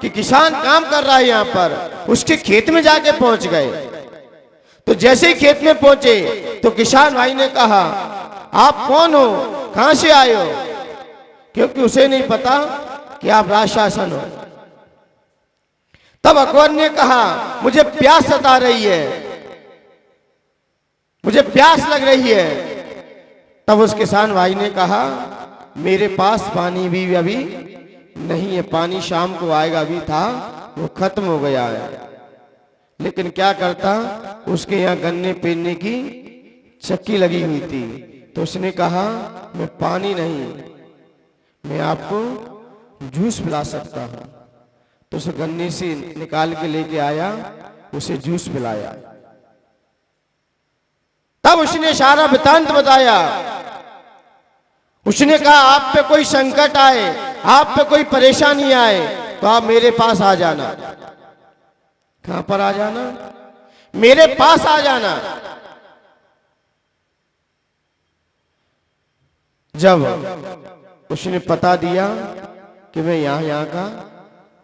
[SPEAKER 5] कि किसान काम कर रहा है यहां पर, उसके खेत में जाके पहुंच गए। तो जैसे ही खेत में पहुंचे तो किसान भाई ने कहा, आप कौन हो, कहां से आए हो? क्योंकि उसे नहीं पता कि आप राजशासन हो। तब अकबर ने कहा मुझे प्यास सता रही है, मुझे प्यास लग रही है। तब उस किसान भाई ने कहा मेरे पास पानी भी अभी नहीं है, पानी शाम को आएगा, अभी था वो खत्म हो गया है। लेकिन क्या करता, उसके यहाँ गन्ने पीने की चक्की लगी हुई थी। तो उसने कहा मैं पानी नहीं, मैं आपको जूस पिला सकता हूं। तो उस गन्ने से निकाल के लेके आया, उसे जूस पिलाया। तब उसने सारा वृत्तांत बताया। उसने कहा आप पे कोई संकट आए, आप पे कोई परेशानी आए तो आप मेरे पास आ जाना। कहां पर आ जाना? मेरे पास आ जाना। जब उसने पता दिया कि मैं यहां का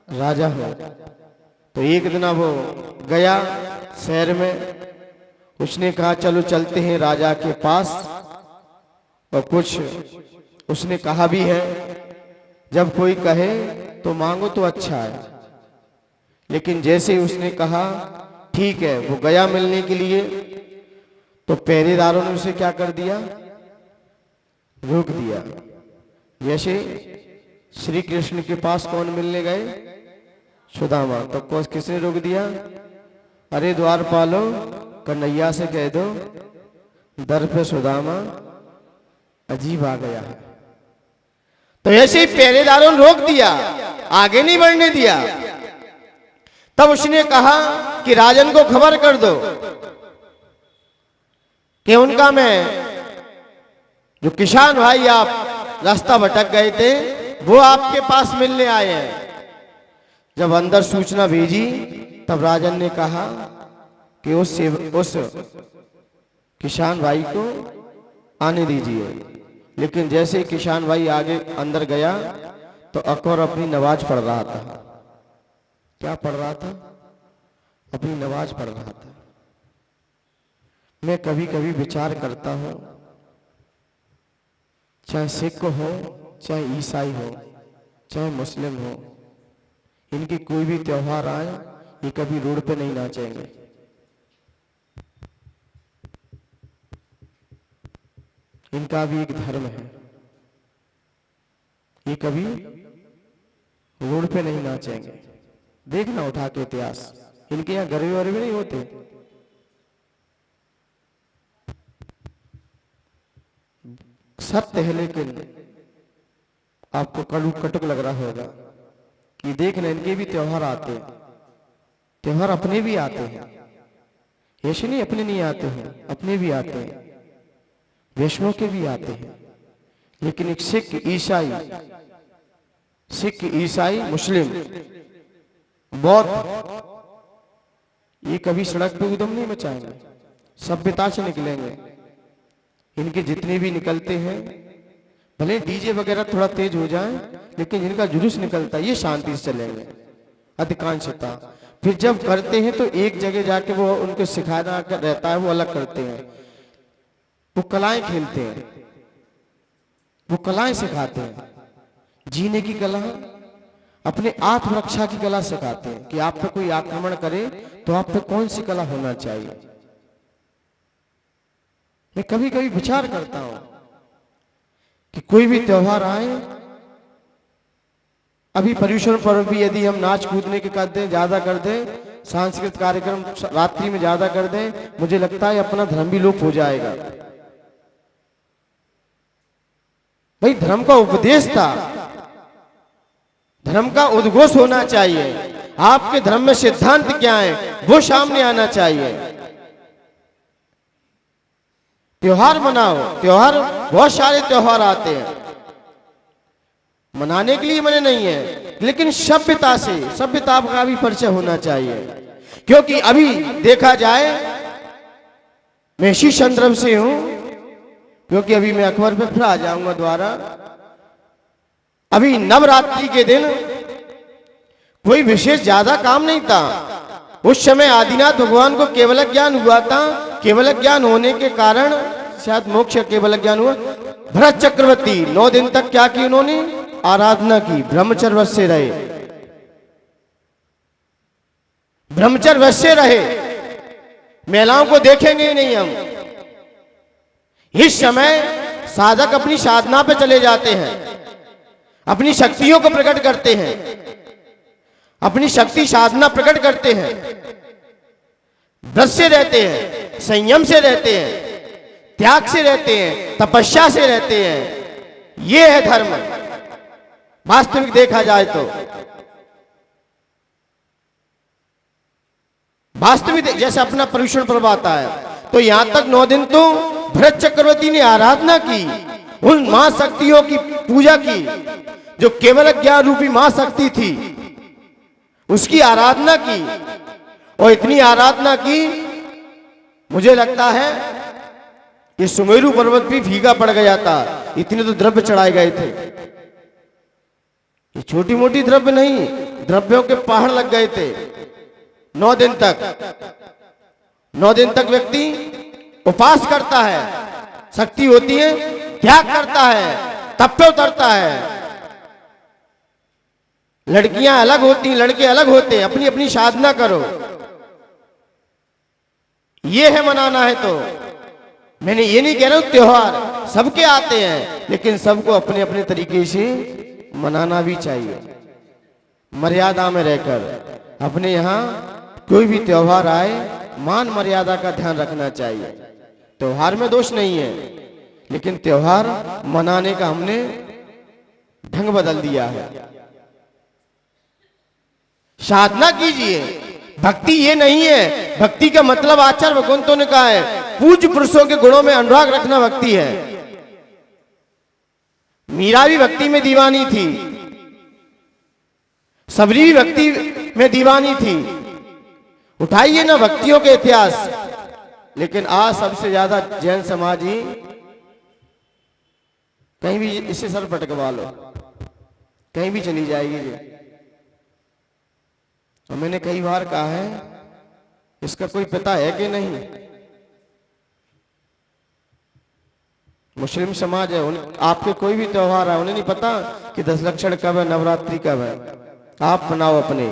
[SPEAKER 5] राजा हूं, तो एक दिन वो गया शहर में। उसने कहा चलो चलते हैं राजा के पास, और कुछ उसने कहा भी है, जब कोई कहे तो मांगो तो अच्छा है। लेकिन जैसे ही उसने कहा ठीक है, वो गया मिलने के लिए, तो पहरेदारों ने उसे क्या कर दिया, रोक दिया। जैसे श्री कृष्ण के पास कौन मिलने गए, सुदामा, तो किसने रोक दिया, अरे द्वारपालो कन्हैया से कह दो दर पे सुदामा अजीब आ गया है। तो ऐसे ही पहरेदारों ने रोक दिया, आगे नहीं बढ़ने दिया। तब उसने कहा कि राजन को खबर कर दो कि उनका मैं जो किसान भाई आप रास्ता भटक गए थे वो आपके पास मिलने आए हैं। जब अंदर सूचना भेजी तब राजन ने कहा कि उस किसान भाई को आने दीजिए। लेकिन जैसे किसान भाई आगे अंदर गया तो अकबर अपनी नमाज पढ़ रहा था। क्या पढ़ रहा था? अपनी नमाज पढ़ रहा था। मैं कभी कभी विचार करता हूं, चाहे सिख हो, चाहे ईसाई हो, चाहे मुस्लिम हो, इनके कोई भी त्योहार आए ये कभी रोड पे नहीं नाचेंगे। इनका भी एक धर्म है, ये कभी रोड पे नहीं नाचेंगे। देखना उठा के इतिहास, इनके यहाँ गरबे वरबे नहीं होते। सत्य है, लेकिन आपको कड़ू कटुक लग रहा होगा कि देखना इनके भी त्योहार आते हैं, त्योहार अपने भी आते हैं। ऐसे नहीं अपने नहीं आते हैं, अपने भी आते हैं, वैष्णव के भी आते हैं। लेकिन एक सिख ईसाई मुस्लिम बौद्ध, ये कभी सड़क पे उद्यम नहीं मचाएंगे, सभ्यता से निकलेंगे। इनके जितने भी निकलते हैं, भले डीजे वगैरह थोड़ा तेज हो जाए, लेकिन इनका जुलूस निकलता है ये शांति से चलेंगे अधिकांशता। फिर जब करते हैं तो एक जगह जाके वो उनको सिखाना रहता है, वो अलग करते हैं। वो कलाएं खेलते हैं, वो कलाएं सिखाते हैं, जीने की कला, अपने आत्मरक्षा की कला सिखाते हैं कि आप पे कोई आक्रमण करे तो आप पे कौन सी कला होना चाहिए। मैं कभी कभी विचार करता हूं कि कोई भी त्योहार आए, अभी पर्यूषण पर्व भी यदि हम नाच कूदने के कर दें, ज्यादा कर दें, सांस्कृतिक कार्यक्रम रात्रि में ज्यादा कर दें, मुझे लगता है अपना धर्म भी लोप हो जाएगा। भाई धर्म का उपदेश था, धर्म का उद्घोष होना चाहिए। आपके धर्म में सिद्धांत क्या है वो सामने आना चाहिए। त्योहार मनाओ, त्योहार बहुत सारे त्योहार आते हैं, मनाने के लिए मने नहीं है, लेकिन सभ्यता से, सभ्यता का भी परिचय होना चाहिए। क्योंकि अभी देखा जाए, मैं इसी संदर्भ से हूं, क्योंकि अभी मैं अकबर पे फिर आ जाऊंगा द्वारा। अभी नवरात्रि के दिन कोई विशेष ज्यादा काम नहीं था। उस समय आदिनाथ भगवान को केवल ज्ञान हुआ था। केवल ज्ञान होने के कारण शायद मोक्ष केवल ज्ञान हुआ। भरत चक्रवर्ती 9 दिन तक क्या की उन्होंने, आराधना की, ब्रह्मचर्य व्रत से रहे, ब्रह्मचर्य व्रत से रहे। महिलाओं को देखेंगे ही नहीं हम। इस समय साधक अपनी साधना पे चले जाते हैं, अपनी शक्तियों को प्रकट करते हैं, अपनी शक्ति साधना प्रकट करते हैं, व्रत से रहते हैं, संयम से रहते हैं, त्याग से रहते हैं, तपस्या से रहते हैं। ये है धर्म वास्तविक देखा जाए तो। वास्तविक जैसे अपना पर्युषण पर्व आता है तो यहां तक 9 दिन तो भरत चक्रवर्ती ने आराधना की, उन मां शक्तियों की पूजा की जो केवल ज्ञान रूपी मां शक्ति थी, उसकी आराधना की। और इतनी आराधना की, मुझे लगता है ये सुमेरु पर्वत भी भीगा पड़ गया था, इतने तो द्रव्य चढ़ाए गए थे। ये छोटी मोटी द्रव्य नहीं, द्रव्यों के पहाड़ लग गए थे। 9 दिन तक व्यक्ति उपवास करता है, शक्ति होती है, त्याग करता है, तप पे उतरता है। लड़कियां अलग होती हैं, लड़के अलग होते हैं, अपनी अपनी साधना करो। ये है मनाना है तो। मैंने ये नहीं कह रहा हूं त्योहार सबके आते हैं, लेकिन सबको अपने अपने तरीके से मनाना भी चाहिए, मर्यादा में रहकर। अपने यहाँ कोई भी त्योहार आए, मान मर्यादा का ध्यान रखना चाहिए। त्योहार में दोष नहीं है, लेकिन त्योहार मनाने का हमने ढंग बदल दिया है। साधना कीजिए, भक्ति ये नहीं है। भक्ति का मतलब आचार्य भगवंतों ने कहा है, पूज्य पुरुषों के गुणों में अनुराग रखना भक्ति है। मीरा भी भक्ति में दीवानी थी, सबरी भी भक्ति में दीवानी थी। उठाइए ना भक्तियों के इतिहास। लेकिन आज सबसे ज्यादा जैन समाज ही, कहीं भी इसे सर पटकवा लो, कहीं भी चली जाएगी जी। और मैंने कई बार कहा है, इसका कोई पता है कि नहीं? मुस्लिम समाज है, आपके कोई भी त्योहार है, उन्हें नहीं पता कि 10 लक्षण कब है, नवरात्रि कब है। आप मनाओ अपने,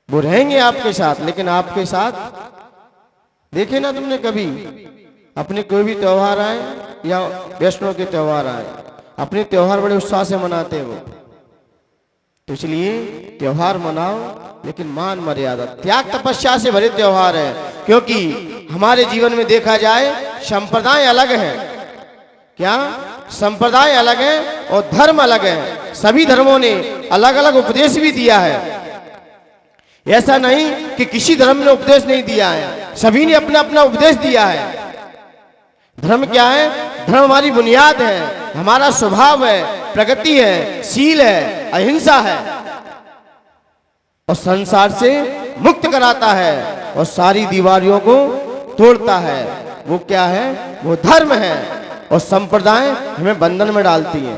[SPEAKER 5] वो रहेंगे आपके साथ, लेकिन आपके साथ देखे ना तुमने कभी अपने कोई भी त्योहार आए या वैष्णव के त्योहार आए, अपने त्योहार बड़े उत्साह से मनाते हैं वो। तो इसलिए त्योहार मनाओ, लेकिन मान मर्यादा, त्याग तपस्या से भरे त्योहार है। क्योंकि हमारे जीवन में देखा जाए संप्रदाय अलग है, क्या संप्रदाय अलग है और धर्म अलग है। सभी धर्मों ने अलग अलग उपदेश भी दिया है। ऐसा नहीं कि किसी धर्म ने उपदेश नहीं दिया है, सभी ने अपना अपना उपदेश दिया है। धर्म क्या है? धर्म हमारी बुनियाद है, हमारा स्वभाव है, प्रगति है, शील है, अहिंसा है, और संसार से मुक्त कराता है और सारी दीवारियों को तोड़ता है। वो क्या है? वो धर्म है। और संप्रदाय हमें बंधन में डालती है।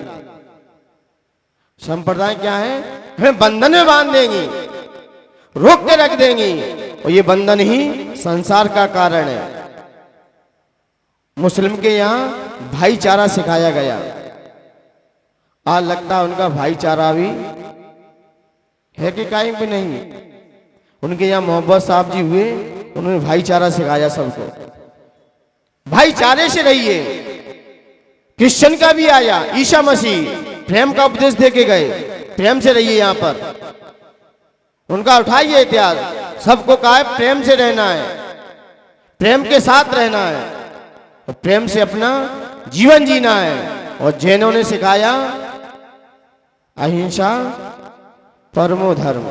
[SPEAKER 5] संप्रदाय क्या है? हमें बंधन में बांध देंगी, रोक के रख देंगी, और ये बंधन ही संसार का कारण है। मुस्लिम के यहाँ भाईचारा सिखाया गया, आज लगता है उनका भाईचारा भी है कि कहीं भी नहीं। उनके यहाँ मोहब्बत साहब जी हुए, उन्होंने भाईचारा सिखाया सबको, भाईचारे से रहिए। क्रिश्चियन का भी आया, ईसा मसीह प्रेम का उपदेश दे के गए, प्रेम से रहिए। यहाँ पर उनका उठाइए इतिहास, सबको कहा है प्रेम से रहना है, प्रेम के साथ रहना है, और प्रेम से अपना जीवन जीना है। और जैनों ने सिखाया अहिंसा परमो धर्म,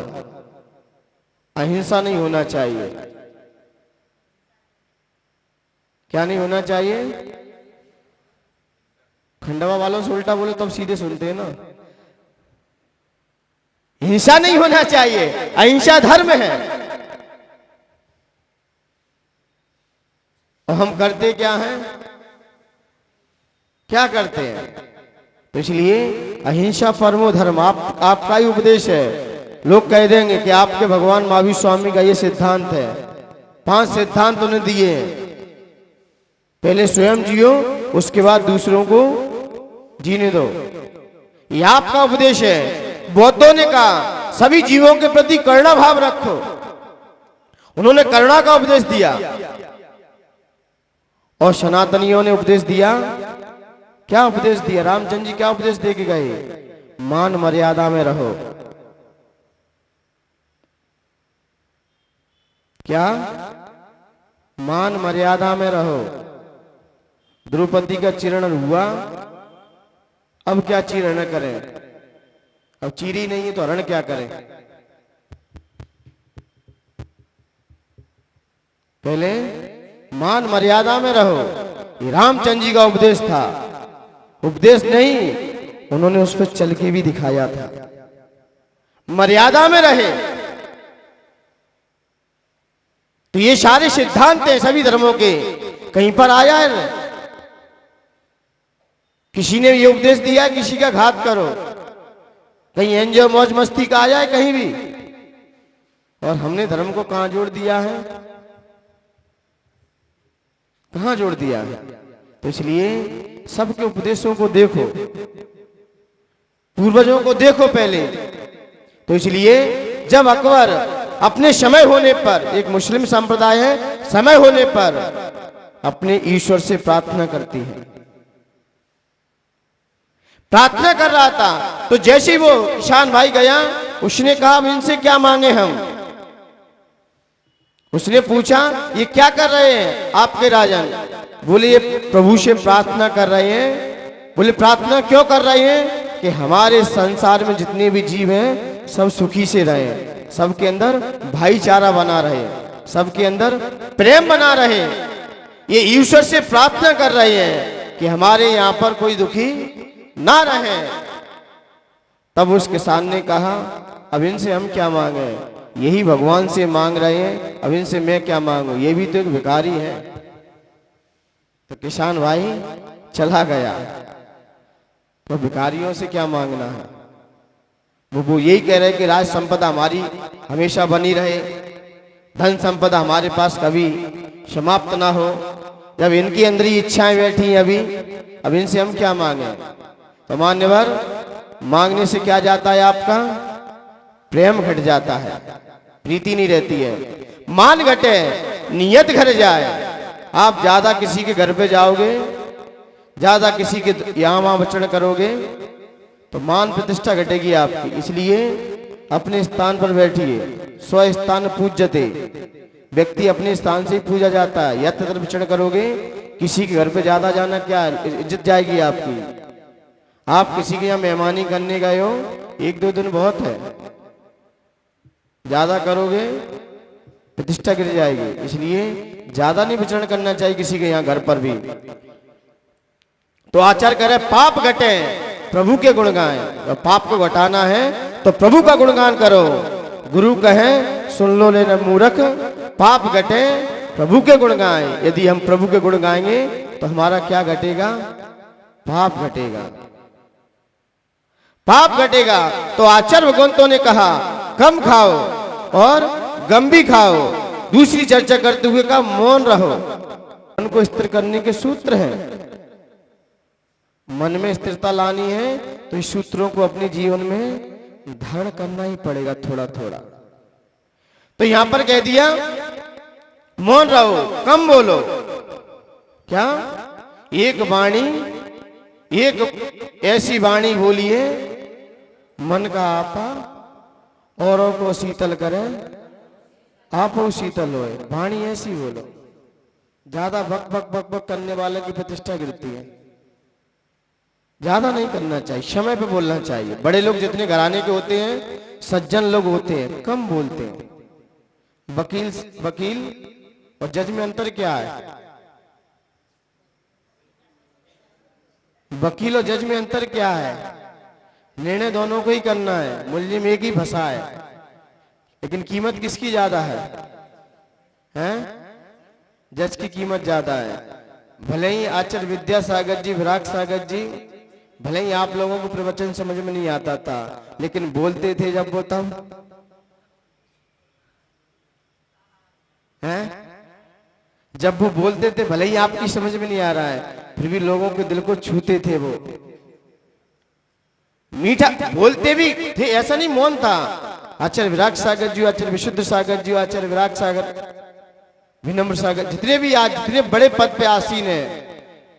[SPEAKER 5] अहिंसा नहीं होना चाहिए। क्या नहीं होना चाहिए? खंडवा वालों से उल्टा बोले तो अब सीधे सुनते हैं ना। हिंसा नहीं होना चाहिए, अहिंसा धर्म है। और हम करते क्या हैं? क्या करते हैं? तो इसलिए अहिंसा परमो धर्म आपका ही उपदेश है। लोग कह देंगे कि आपके भगवान महावीर स्वामी का ये सिद्धांत है। 5 सिद्धांत उन्हें दिए हैं, पहले स्वयं जियो, उसके बाद दूसरों को जीने दो। ये आपका उपदेश है। बौद्धों ने कहा सभी जीवों के प्रति करुणा भाव रखो, उन्होंने करुणा का उपदेश दिया। और सनातनियों ने उपदेश दिया, क्या उपदेश दिया? रामचंद्र जी क्या उपदेश दे के गए? मान मर्यादा में रहो। क्या? मान मर्यादा में रहो। द्रौपदी का चीरण हुआ, अब क्या चीरण करें? अब चीरी नहीं है तो हरण क्या करें? पहले मान मर्यादा में रहो, ये रामचंद्र जी का उपदेश था। उपदेश नहीं, उन्होंने उस पर चल के भी दिखाया था। मर्यादा में रहे। तो ये सारे सिद्धांत हैं सभी धर्मों के। कहीं पर आया है किसी ने ये उपदेश दिया किसी का घात करो? कहीं एंजॉय मौज मस्ती का आया है कहीं भी? और हमने धर्म को कहां जोड़ दिया है? कहां जोड़ दिया है? तो इसलिए सबके उपदेशों को देखो, पूर्वजों को देखो पहले। तो इसलिए जब अकबर अपने समय होने पर, एक मुस्लिम संप्रदाय है, समय होने पर अपने ईश्वर से प्रार्थना करती है। प्रार्थना कर रहा था तो जैसे ही वो किसान भाई गया, उसने कहा अब इनसे क्या मांगे हम? उसने पूछा ये क्या कर रहे हैं आपके राजन? बोले ये प्रभु से प्रार्थना कर रहे हैं। बोले प्रार्थना क्यों कर रहे हैं? कि हमारे संसार में जितने भी जीव हैं सब सुखी से रहे, सबके अंदर भाईचारा बना रहे, सबके अंदर प्रेम बना रहे। ये ईश्वर से प्रार्थना कर रहे हैं कि हमारे यहाँ पर कोई दुखी ना रहे। तब उस किसान ने कहा अब इनसे हम क्या मांगे? यही भगवान से मांग रहे हैं, अब इनसे मैं क्या मांगू? ये भी तो एक भिखारी है। तो किसान भाई चला गया। तो भिखारियों से क्या मांगना है? वो यही कह रहे कि राज संपदा हमारी हमेशा बनी रहे, धन संपदा हमारे पास कभी समाप्त ना हो। जब इनकी अंदर ही इच्छाएं बैठी हैं अभी, अब इनसे हम क्या मांगे? तो मान्यवर, मांगने से क्या जाता है? आपका प्रेम घट जाता है, प्रीति नहीं रहती है। मान घटे, नियत घर जाए। आप ज्यादा किसी के घर पे जाओगे, ज्यादा किसी के यहाँ वहां वचन करोगे तो मान प्रतिष्ठा घटेगी आपकी। इसलिए अपने स्थान पर बैठिए। स्व स्थान पूज्यते, व्यक्ति अपने स्थान से ही पूजा जाता है। यत्र विचरण करोगे, किसी के घर पे ज्यादा जाना क्या इज्जत जाएगी आपकी। आप किसी के यहाँ मेहमानी करने गए हो, एक दो दिन बहुत है, ज्यादा करोगे प्रतिष्ठा गिर जाएगी। इसलिए ज्यादा नहीं विचरण करना चाहिए किसी के यहाँ घर पर भी। तो आचार करे पाप घटे, प्रभु के गुण गाएं। पाप को घटाना है तो प्रभु का गुणगान करो। गुरु कहे सुन लो लेना मूर्ख, पाप घटे प्रभु के गुण गाएं। यदि हम प्रभु के गुण गाएंगे तो हमारा क्या घटेगा? पाप घटेगा, पाप घटेगा। तो आचार्य भगवंतों ने कहा कम खाओ और गंभी खाओ। दूसरी चर्चा करते हुए कहा मौन रहो। मन को स्थिर करने के सूत्र हैं। मन में स्थिरता लानी है तो इस सूत्रों को अपने जीवन में धारण करना ही पड़ेगा थोड़ा थोड़ा। तो यहां पर कह दिया मौन रहो, कम बोलो। क्या? एक वाणी, एक ऐसी वाणी बोलिए मन का आपा औरों को शीतल करे, आप हो शीतल होए। वाणी ऐसी बोलो। ज्यादा बक बक बक बक करने वाले की प्रतिष्ठा गिरती है। ज्यादा नहीं करना चाहिए, समय पे बोलना चाहिए। बड़े लोग जितने घराने के होते हैं, सज्जन लोग होते हैं, कम बोलते हैं। वकील और जज में अंतर क्या है? वकील और जज में अंतर क्या है? निर्णय दोनों को ही करना है, मुलजिम एक ही फंसा है, लेकिन कीमत किसकी ज्यादा है? हैं? जज की कीमत ज्यादा है। भले ही आचार्य विद्यासागर जी, विराग सागर जी, भले ही आप लोगों को प्रवचन समझ में नहीं आता था, लेकिन बोलते थे जब वो तब, हैं? जब वो बोलते थे, भले ही आपकी समझ में नहीं आ रहा है, फिर भी लोगों के दिल को छूते थे वो। मीठा बोलते भी थे, ऐसा नहीं मौन था। आचार्य विराग सागर जी, आचार्य विशुद्ध सागर जी, आचार्य विराग सागर, विनम्र सागर, जितने भी आज जितने बड़े पद पे आसीन है,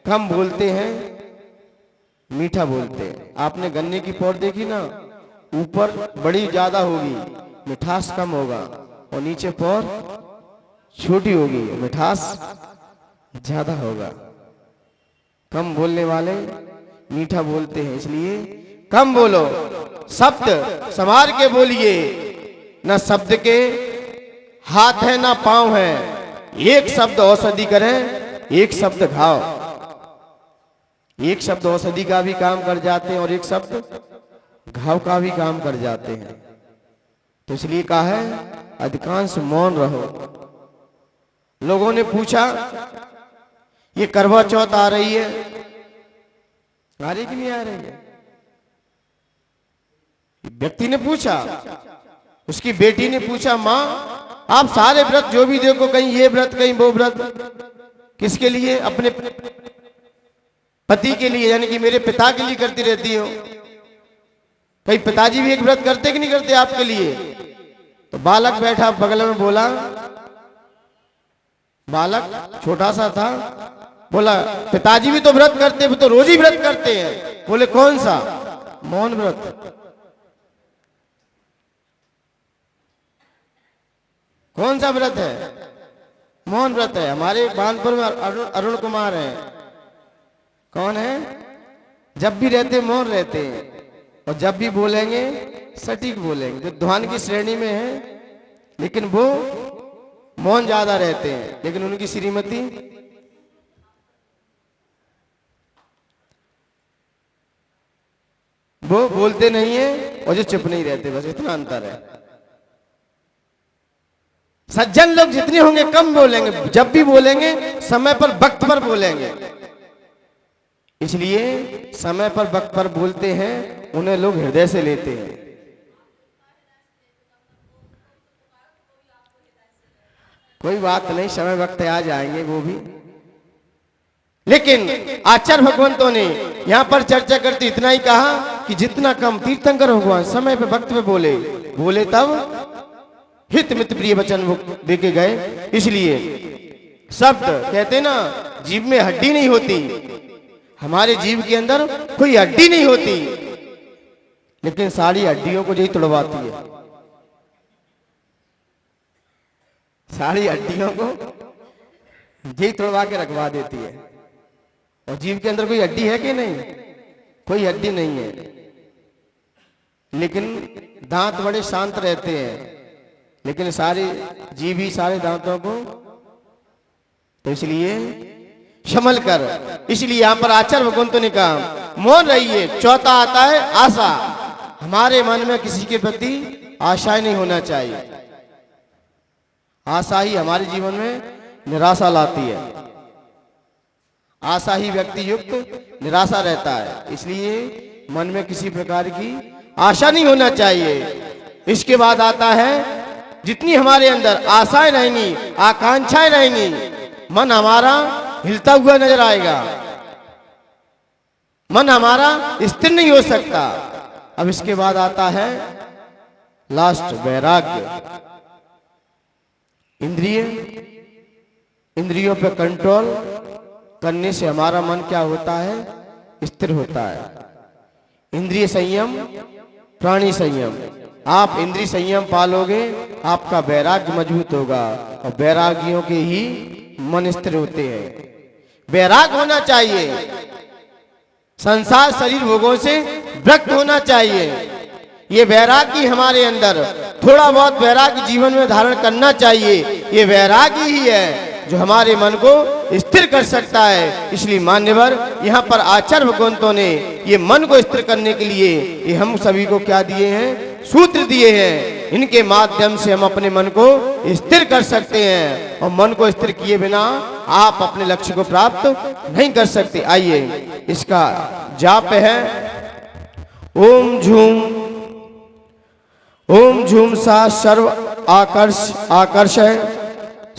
[SPEAKER 5] कम बोलते हैं, मीठा बोलते हैं। आपने गन्ने की पौध देखी ना, ऊपर बड़ी ज्यादा होगी, मिठास कम होगा, और नीचे पौध छोटी होगी, मिठास ज्यादा होगा। कम बोलने वाले मीठा बोलते हैं, इसलिए कम बोलो, शब्द संभाल के बोलिए। न शब्द के हाथ है ना पांव है, एक शब्द औषधि करे, एक शब्द घाव। एक शब्द औषधि का भी काम कर जाते हैं और एक शब्द घाव का भी काम कर जाते हैं। तो इसलिए कहा है अधिकांश मौन रहो। लोगों ने पूछा ये करवा चौथ आ रही है, आ रही कि नहीं आ रही है? व्यक्ति ने पूछा, उसकी बेटी ने पूछा, माँ आप सारे व्रत जो भी देखो, कहीं ये व्रत कहीं वो व्रत, किसके लिए? अपने पति के लिए, यानी कि मेरे पिता के लिए करती रहती हो। कहीं पिताजी भी एक व्रत करते कि नहीं करते आपके लिए? तो बालक बैठा बगल में बोला, बालक छोटा सा था, बोला पिताजी भी तो व्रत करते, वो तो रोज ही व्रत करते हैं। बोले कौन सा? मौन व्रत। कौन सा व्रत है? मौन व्रत है। हमारे बानपुर में अरुण कुमार है। कौन है? जब भी रहते मौन रहते हैं, और जब भी बोलेंगे सटीक बोलेंगे। जो ध्यान की श्रेणी में है, लेकिन वो मौन ज्यादा रहते हैं, लेकिन उनकी श्रीमती वो बोलते नहीं है और जो चुप नहीं रहते, बस इतना अंतर है। सज्जन लोग जितने होंगे कम बोलेंगे, जब भी बोलेंगे समय पर वक्त पर बोलेंगे। इसलिए समय पर वक्त पर बोलते हैं, उन्हें लोग हृदय से लेते हैं। कोई बात नहीं, समय वक्त आ जाएंगे वो भी। लेकिन आचार्य भगवंतों ने यहां पर चर्चा करते इतना ही कहा कि जितना कम तीर्थंकर भगवान समय पे वक्त पे बोले तब हित मित प्रिय वचन देके गए। इसलिए शब्द कहते ना, जीव में हड्डी नहीं होती, हमारे जीव के अंदर कोई हड्डी नहीं होती, लेकिन सारी हड्डियों को यही तोड़वाती है। सारी हड्डियों को यही तोड़वा के रखवा देती है। और जीव के अंदर कोई हड्डी है कि नहीं? कोई हड्डी नहीं है, लेकिन दांत बड़े शांत रहते हैं, लेकिन सारे जीव ही सारे दांतों को, तो इसलिए संभल कर। इसलिए यहां पर आचार्य भगवंतों ने कहा मौन रहिए। चौथा आता है आशा। हमारे मन में किसी के प्रति आशा नहीं होना चाहिए। आशा ही हमारे जीवन में निराशा लाती है। आशा ही व्यक्ति युक्त निराशा रहता है। इसलिए मन में किसी प्रकार की आशा नहीं होना चाहिए। इसके बाद आता है जितनी हमारे अंदर आशाएं रहेंगी, आकांक्षाएं रहेंगी, मन हमारा हिलता हुआ नजर आएगा, मन हमारा स्थिर नहीं हो सकता। अब इसके बाद आता है लास्ट वैराग्य। इंद्रियों पर कंट्रोल करने से हमारा मन क्या होता है? स्थिर होता है। इंद्रिय संयम, प्राणी संयम। आप इंद्रिय संयम पालोगे, आपका वैराग्य मजबूत होगा, और वैरागियों के ही मन स्थिर होते हैं। वैराग होना चाहिए, संसार शरीर भोगों से विरक्त होना चाहिए। ये वैरागी हमारे अंदर, थोड़ा बहुत वैराग्य जीवन में धारण करना चाहिए। ये वैरागी ही है जो हमारे मन को स्थिर कर सकता है। इसलिए मान्यवर यहाँ पर आचार्य भगवंतों ने ये मन को स्थिर करने के लिए ये हम सभी को क्या दिए हैं? सूत्र दिए हैं। इनके माध्यम से हम अपने मन को स्थिर कर सकते हैं, और मन को स्थिर किए बिना आप अपने लक्ष्य को प्राप्त नहीं कर सकते। आइए इसका जाप है ओम झूम सा सर्व आकर्षय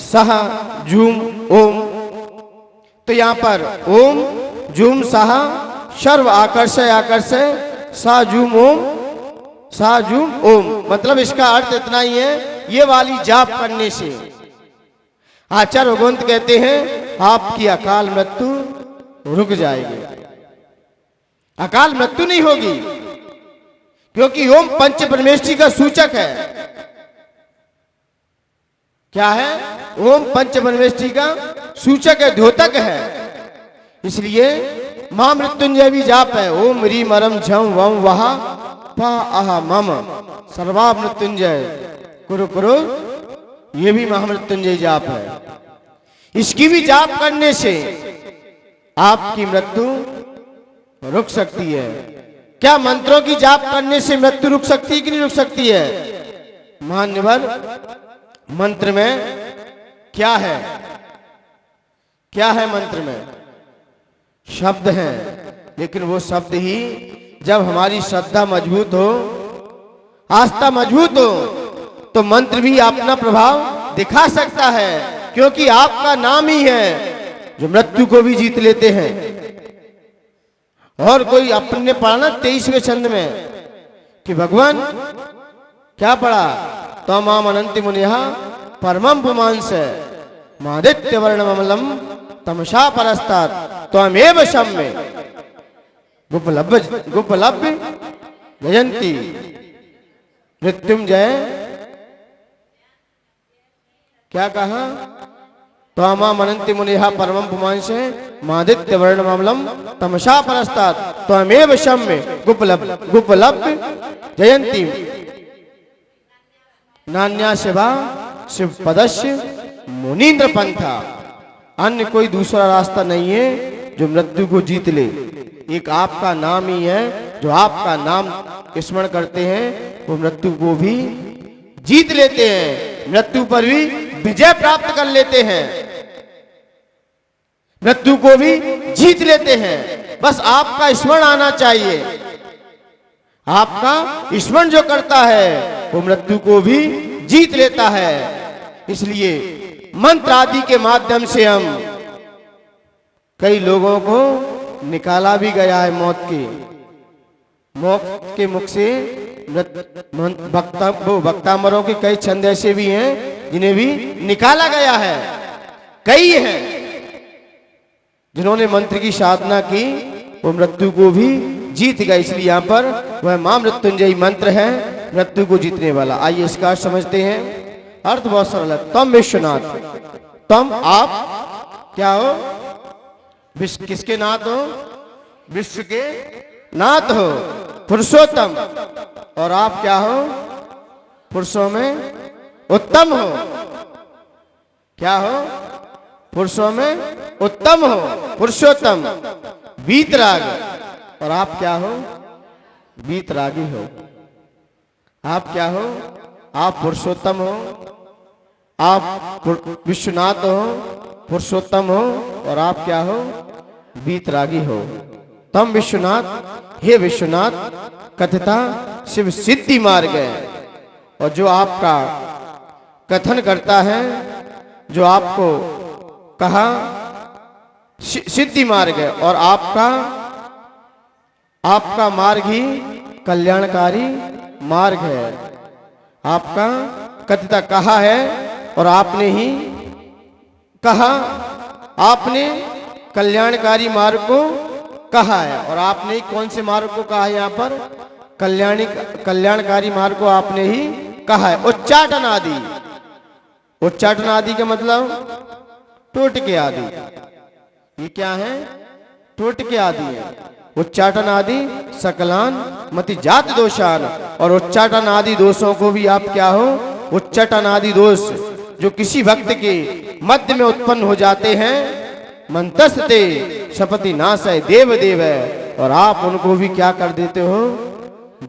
[SPEAKER 5] सह झूम ओम। तो यहाँ पर ओम झूम सह सर्व आकर्षय साजूम ओम, साजूम ओम, मतलब इसका अर्थ इतना ही है, ये वाली जाप करने से। आचार्य भगवंत कहते हैं आपकी अकाल मृत्यु रुक जाएगी, अकाल मृत्यु नहीं होगी, क्योंकि ओम पंच परमेष्ठी का सूचक है। क्या है? ओम पंच परमेष्ठी का सूचक है, द्योतक है। इसलिए महामृत्युंजय भी जाप है, ओम ह्रीम अरम झम वम वहा पा आहा मम सर्वा मृत्युंजय कुरु कुरु, ये भी महामृत्युंजय जाप है। इसकी भी जाप करने से आपकी मृत्यु रुक सकती है। क्या मंत्रों की जाप करने से मृत्यु रुक सकती है कि नहीं रुक सकती है? मान्यवर, मंत्र में क्या है? क्या है मंत्र में? शब्द हैं, लेकिन वो शब्द ही जब हमारी श्रद्धा मजबूत हो, आस्था मजबूत हो, तो मंत्र भी अपना प्रभाव दिखा सकता है, क्योंकि आपका नाम ही है जो मृत्यु को भी जीत लेते हैं। और कोई अपने पढ़ा ना 23वें छंद में कि भगवान क्या पढ़ा, तो माम अनंति मुनिहा परमम पुमांस मादित्य वर्णमलम तमसा परस्तात त्वमेव शम्मे गुपलब्ध जयंती मृत्युंजय। क्या कहा? त्वामाम अनंति मुनिहा परमं पुमांस मादित्य वर्णमलम तमसा परस्तात त्वमेव शम्मे गुपलब्ध जयंती नान्या शिवा शिव पदस्य मुनीन्द्र पंथा। अन्य कोई दूसरा रास्ता नहीं है जो मृत्यु को जीत ले, एक आपका नाम ही है। जो आपका नाम स्मरण करते हैं वो मृत्यु को भी जीत लेते हैं, मृत्यु पर भी विजय प्राप्त कर लेते हैं, मृत्यु को भी जीत लेते हैं। बस आपका स्मरण आना चाहिए। आपका स्मरण जो करता है वो मृत्यु को भी जीत लेता है। इसलिए मंत्र आदि के माध्यम से हम कई लोगों को निकाला भी गया है मौत के मुख से। वक्तामरों के कई छंद ऐसे भी हैं जिन्हें भी निकाला गया है। कई हैं जिन्होंने मंत्र की साधना की, वो मृत्यु को भी जीत गए। इसलिए यहाँ पर वह मां मृत्युंजयी मंत्र है, मृत्यु को जीतने वाला। आइए इसका अर्थ समझते हैं। अर्थ बहुत सरल है। तम विश्वनाथ, तम आप क्या हो? विश्व किसके नाथ हो? विश्व के नाथ हो, पुरुषोत्तम। और आप क्या हो? पुरुषों में उत्तम हो। क्या हो? पुरुषों में उत्तम हो, पुरुषोत्तम। वीतराग। और आप क्या हो? वीतरागी हो। आप क्या हो? आप पुरुषोत्तम हो, आप विश्वनाथ हो, पुरुषोत्तम हो, और आप क्या हो? वीतरागी हो। तम विश्वनाथ, हे विश्वनाथ, कथिता शिव सिद्धि मार्ग है। और जो आपका कथन करता है, जो आपको कहा सिद्धि मार्ग है, और आपका मार्ग ही कल्याणकारी मार्ग है। आपका कथिता कहा है और आपने ही कहा, आपने कल्याणकारी मार्ग को कहा है। और आपने कौन से मार्ग को कहा है? यहाँ पर कल्याणकारी मार्ग को आपने ही कहा है। उच्चाटन आदि, उच्चाटन आदि का मतलब टोटके आदि। ये क्या है? टोटके आदि है। उच्चाटन आदि सकलान मति जात दोषान। और उच्चाटन आदि दोषों को भी आप क्या हो? उच्चाटन आदि दोष जो किसी भक्त के मध्य में उत्पन्न हो जाते हैं, मंतस्ते शपति नाशय देव देव है। और आप उनको भी क्या कर देते हो?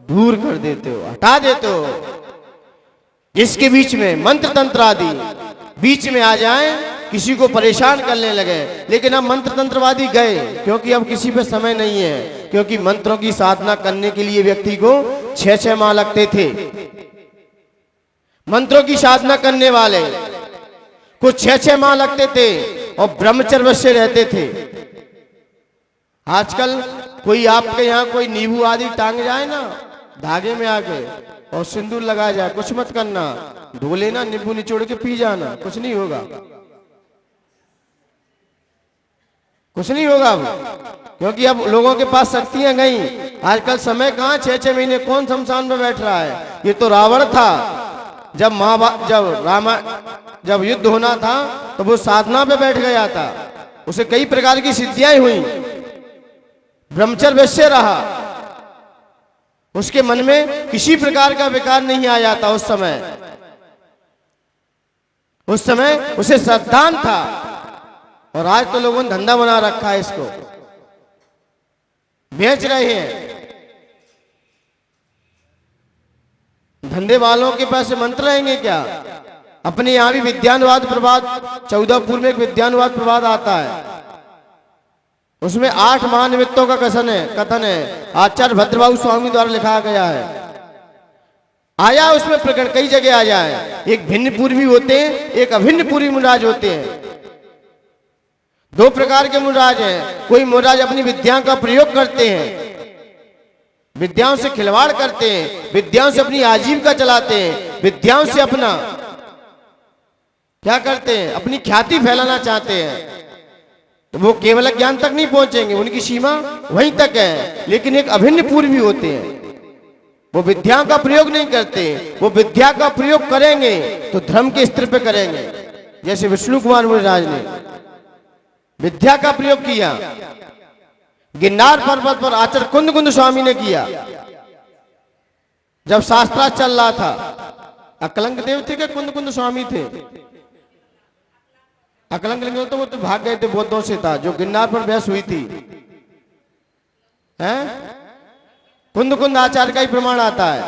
[SPEAKER 5] दूर कर देते हो, हटा देते हो। जिसके बीच में मंत्र तंत्र आदि बीच में आ जाए, किसी को परेशान करने लगे। लेकिन अब मंत्र तंत्रवादी गए, क्योंकि अब किसी पे समय नहीं है। क्योंकि मंत्रों की साधना करने के लिए व्यक्ति को 6-6 माह लगते थे। मंत्रों की साधना करने वाले कुछ 6-6 माह लगते थे और ब्रह्मचर्य से रहते थे। आजकल कोई आपके यहाँ कोई नींबू आदि टांग जाए ना धागे में आके और सिंदूर लगा जाए, कुछ मत करना, धो लेना, नींबू निचोड़ के पी जाना, कुछ नहीं होगा, कुछ नहीं होगा अब, क्योंकि अब लोगों के पास शक्तियां गई। आजकल समय कहाँ, 6-6 महीने कौन शमशान में बैठ रहा है। ये तो रावण था, जब युद्ध होना था तो वो साधना पे बैठ गया था, उसे कई प्रकार की सिद्धियां हुई, ब्रह्मचर्य वैश्य रहा, उसके मन में किसी प्रकार का विकार नहीं आया था। उस समय उसे श्रद्धान था। और आज तो लोगों ने धंधा बना रखा है, इसको बेच रहे हैं। धंधे वालों के पास मंत्र रहेंगे क्या? अपने यहां भी विज्ञानवाद प्रवाद, चौदहपुर में एक विज्ञानवाद प्रवाद आता है, उसमें 8 महानिमित्तों का कथन है, आचार्य भद्रबाहु स्वामी द्वारा लिखा गया है। आया उसमें प्रकरण कई जगह आया है। एक भिन्न पूर्वी होते हैं, एक अभिन्न पूर्वी मुनिराज होते हैं। 2 प्रकार के मुनिराज हैं। कोई मुनिराज अपनी विद्या का प्रयोग करते हैं, विद्याओं से खिलवाड़ करते हैं, विद्याओं से अपनी आजीविका चलाते हैं, विद्याओं से अपना क्या करते हैं, अपनी ख्याति फैलाना चाहते हैं। तो वो केवल ज्ञान तक नहीं पहुंचेंगे, उनकी सीमा वहीं तक है। लेकिन एक अभिन्न पूर्वी होते हैं, वो विद्या का प्रयोग नहीं करते, वो विद्या का प्रयोग करेंगे तो धर्म के स्तर पे करेंगे। जैसे विष्णु कुमार मुनिराज ने विद्या का प्रयोग किया, गिरनार पर्वत पर आचार्य कुंद स्वामी ने किया। जब शास्त्रार्थ चल रहा था, अकलंक देव थे क्या कुंद स्वामी थे? अकलंक लिंग तो वो तो भाग गए थे, बौद्धों से था, जो गिरनार पर बहस हुई थी। हैं? कुंद आचार्य का ही प्रमाण आता है।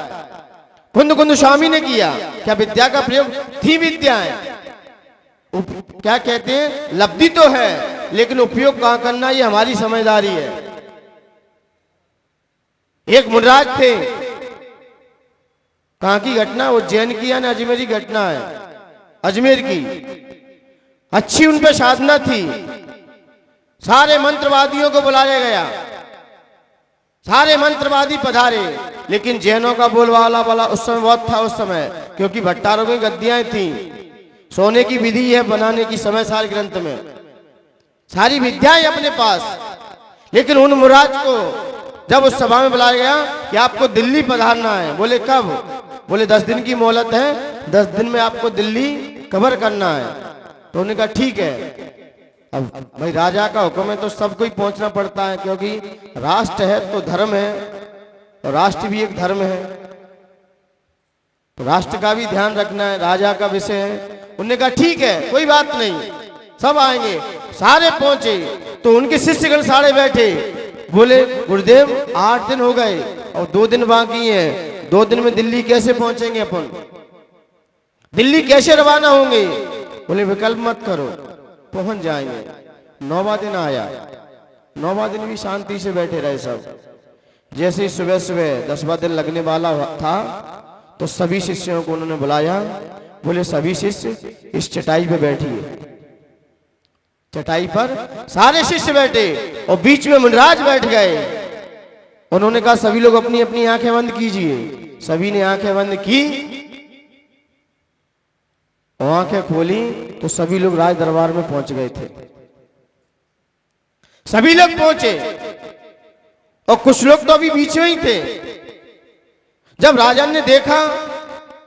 [SPEAKER 5] कुंद स्वामी ने किया क्या? विद्या का प्रयोग थी, विद्याएं क्या कहते हैं, लब्धि तो है, लेकिन उपयोग कहां करना ये हमारी समझदारी है। एक मुनिराज थे, कहां की घटना, उज्जैन की या अजमेर की घटना है, अजमेर की। अच्छी उन पे साधना थी, सारे मंत्रवादियों को बुलाया गया, सारे मंत्रवादी पधारे, लेकिन जैनों का बोलवाला वाला उस समय बहुत था, उस समय, क्योंकि भट्टारों की गद्दियां थी, सोने की विधि है बनाने की समय साल ग्रंथ में, सारी विद्याएं अपने पास। लेकिन उन मुनिराज को जब उस सभा में बुलाया गया कि आपको दिल्ली पधारना है, बोले कब? बोले 10 दिन की मोहलत है, 10 दिन में आपको दिल्ली कवर करना है। तो उन्होंने कहा ठीक है। अब भाई राजा का हुक्म है तो सबको ही पहुंचना पड़ता है, क्योंकि राष्ट्र है तो धर्म है, और राष्ट्र भी एक धर्म है, तो राष्ट्र का भी ध्यान रखना है, राजा का विषय है। उन्होंने कहा ठीक है, कोई बात नहीं, सब आएंगे। सारे पहुंचे तो उनके शिष्यगण सारे बैठे, बोले गुरुदेव 8 दिन हो गए और 2 दिन बाकी हैं, 2 दिन में दिल्ली कैसे पहुंचेंगे अपन, दिल्ली कैसे रवाना होंगे? बोले विकल्प मत करो, पहुंच जाएंगे। 9वां दिन आया, 9वां दिन भी शांति से बैठे रहे सब। जैसे ही सुबह 10वां दिन लगने वाला था तो सभी शिष्यों को उन्होंने बुलाया, बोले सभी शिष्य इस चटाई पे बैठिए। चटाई पर सारे शिष्य बैठे और बीच में मुनिराज बैठ गए। उन्होंने कहा सभी लोग अपनी अपनी आंखें बंद कीजिए। सभी ने आंखें बंद की और आंखें खोली तो सभी लोग राज दरबार में पहुंच गए थे। सभी लोग पहुंचे और कुछ लोग तो अभी बीच में ही थे। जब राजन ने देखा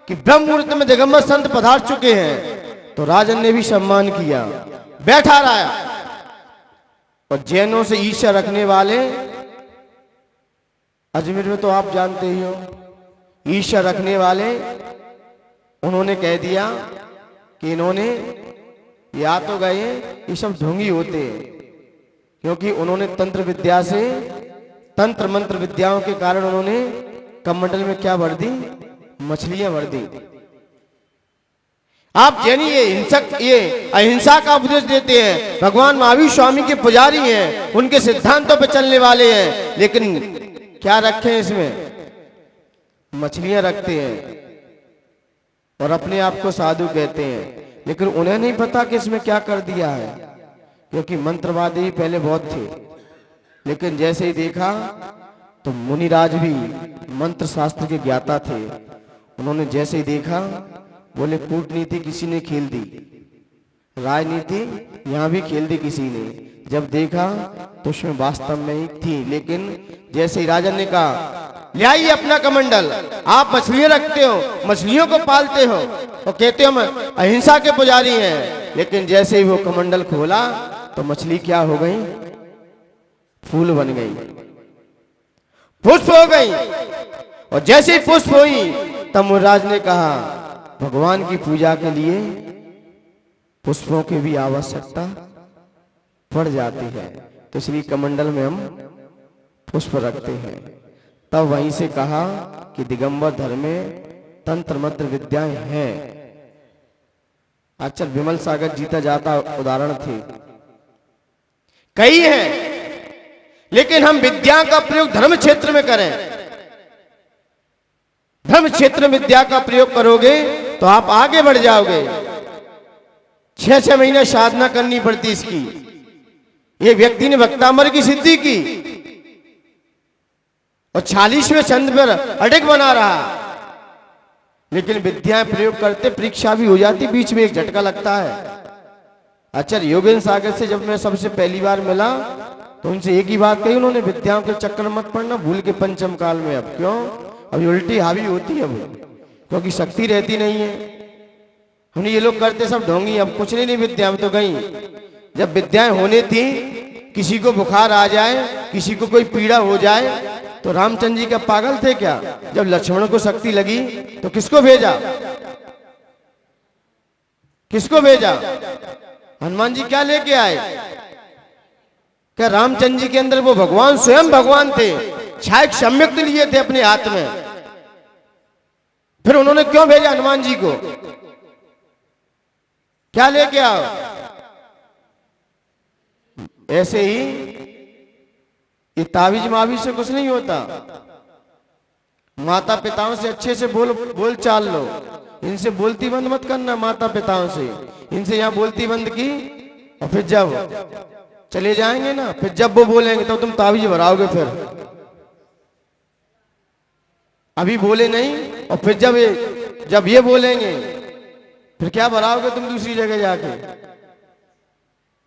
[SPEAKER 5] कि ब्रह्म मुहूर्त में दिगंबर संत पधार चुके हैं तो राजन ने भी सम्मान किया, बैठा रहा। और जैनों से ईर्ष्या रखने वाले, अजमेर में तो आप जानते ही हो, ईर्ष्या रखने वाले, उन्होंने कह दिया कि इन्होंने या तो गए, ये सब ढोंगी होते हैं, क्योंकि उन्होंने तंत्र विद्या से, तंत्र मंत्र विद्याओं के कारण उन्होंने कमंडल में क्या भर दी, मछलियां भर दी। आप जैनी ये अहिंसा का उपदेश देते हैं, भगवान महावीर स्वामी के पुजारी हैं, उनके सिद्धांतों पर चलने वाले हैं, लेकिन क्या रखे हैं इसमें, मछलियां रखते हैं और अपने आप को साधु कहते हैं। लेकिन उन्हें नहीं पता कि इसमें क्या कर दिया है, क्योंकि मंत्रवादी पहले बहुत थे। लेकिन जैसे ही देखा तो मुनिराज भी मंत्र शास्त्र के ज्ञाता थे। उन्होंने जैसे ही देखा बोले कूटनीति किसी ने खेल दी, राजनीति यहाँ भी खेल दी किसी ने। जब देखा तो उसमें वास्तव में ही थी। लेकिन जैसे ही राजन ने कहा ले आइए अपना कमंडल, आप मछलियां रखते हो, मछलियों को पालते हो और कहते हो हम अहिंसा के पुजारी हैं। लेकिन जैसे ही वो कमंडल खोला तो मछली क्या हो गई, फूल बन गई, पुष्प हो गई। और जैसे ही पुष्प हुई तब मुनिराज ने कहा भगवान की पूजा के लिए पुष्पों की भी आवश्यकता पड़ जाती है, तो इसलिए कमंडल में हम पुष्प रखते हैं। तब वहीं से कहा कि दिगंबर धर्म में तंत्र मंत्र विद्याएं हैं। आचार्य विमल सागर जीता जाता उदाहरण थे, कई हैं, लेकिन हम विद्या का प्रयोग धर्म क्षेत्र में करें। धर्म क्षेत्र में विद्या का प्रयोग करोगे तो आप आगे बढ़ जाओगे। 6-6 महीने साधना करनी पड़ती इसकी। ये व्यक्ति ने वक्तामर की सिद्धि की और 40वें छंद पर अटक बना रहा, लेकिन विद्याएं प्रयोग करते परीक्षा भी हो जाती, बीच में एक झटका लगता है। आचार्य योगेंद्र सागर से जब मैं सबसे पहली बार मिला तो उनसे एक ही बात कही, उन्होंने विद्याओं के चक्कर मत पड़ना, भूल के पंचम काल में। अब क्यों, अभी उल्टी हावी होती है वो, क्योंकि शक्ति रहती नहीं है। हमने ये लोग करते सब ढोंगी, अब कुछ नहीं विद्या तो गई। जब विद्याएं होने थी, किसी को बुखार आ जाए, किसी को कोई पीड़ा हो जाए, तो रामचंद्र जी क्या पागल थे क्या? जब लक्ष्मण को शक्ति लगी तो किसको भेजा, किसको भेजा? हनुमान जी क्या लेके आए? क्या रामचंद्र जी के अंदर वो भगवान स्वयं भगवान थे, छाया सम्यक लिए थे अपने हाथ में। फिर उन्होंने क्यों भेजा हनुमान जी को? क्या लेके आओ? ऐसे ही ये तावीज मावीज से कुछ नहीं होता। माता पिताओं से अच्छे से बोल चाल लो, इनसे बोलती बंद मत करना। माता पिताओं से इनसे यहां बोलती बंद की और फिर जब चले जाएंगे ना, फिर जब वो बोलेंगे तो तुम तावीज भराओगे। फिर अभी बोले नहीं और फिर जब ये बोलेंगे फिर क्या भराओगे तुम दूसरी जगह जाके।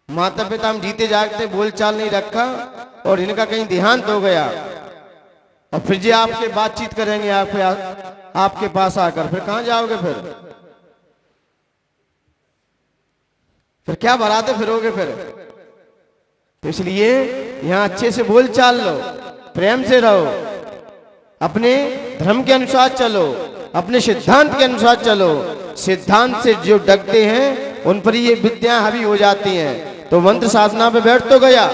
[SPEAKER 5] माता पिता हम जीते जागते बोल चाल नहीं रखा और इनका कहीं देहांत हो गया और फिर जी आपके बातचीत करेंगे आपके पास आकर, फिर कहां जाओगे? फिर क्या भराते फिरोगे? फिर तो इसलिए यहां अच्छे से बोल चाल लो, प्रेम से रहो, अपने धर्म के अनुसार चलो, अपने सिद्धांत के अनुसार चलो। सिद्धांत से जो डगते हैं उन पर ये विद्या हावी हो जाती हैं। तो मंत्र साधना पे बैठ तो गया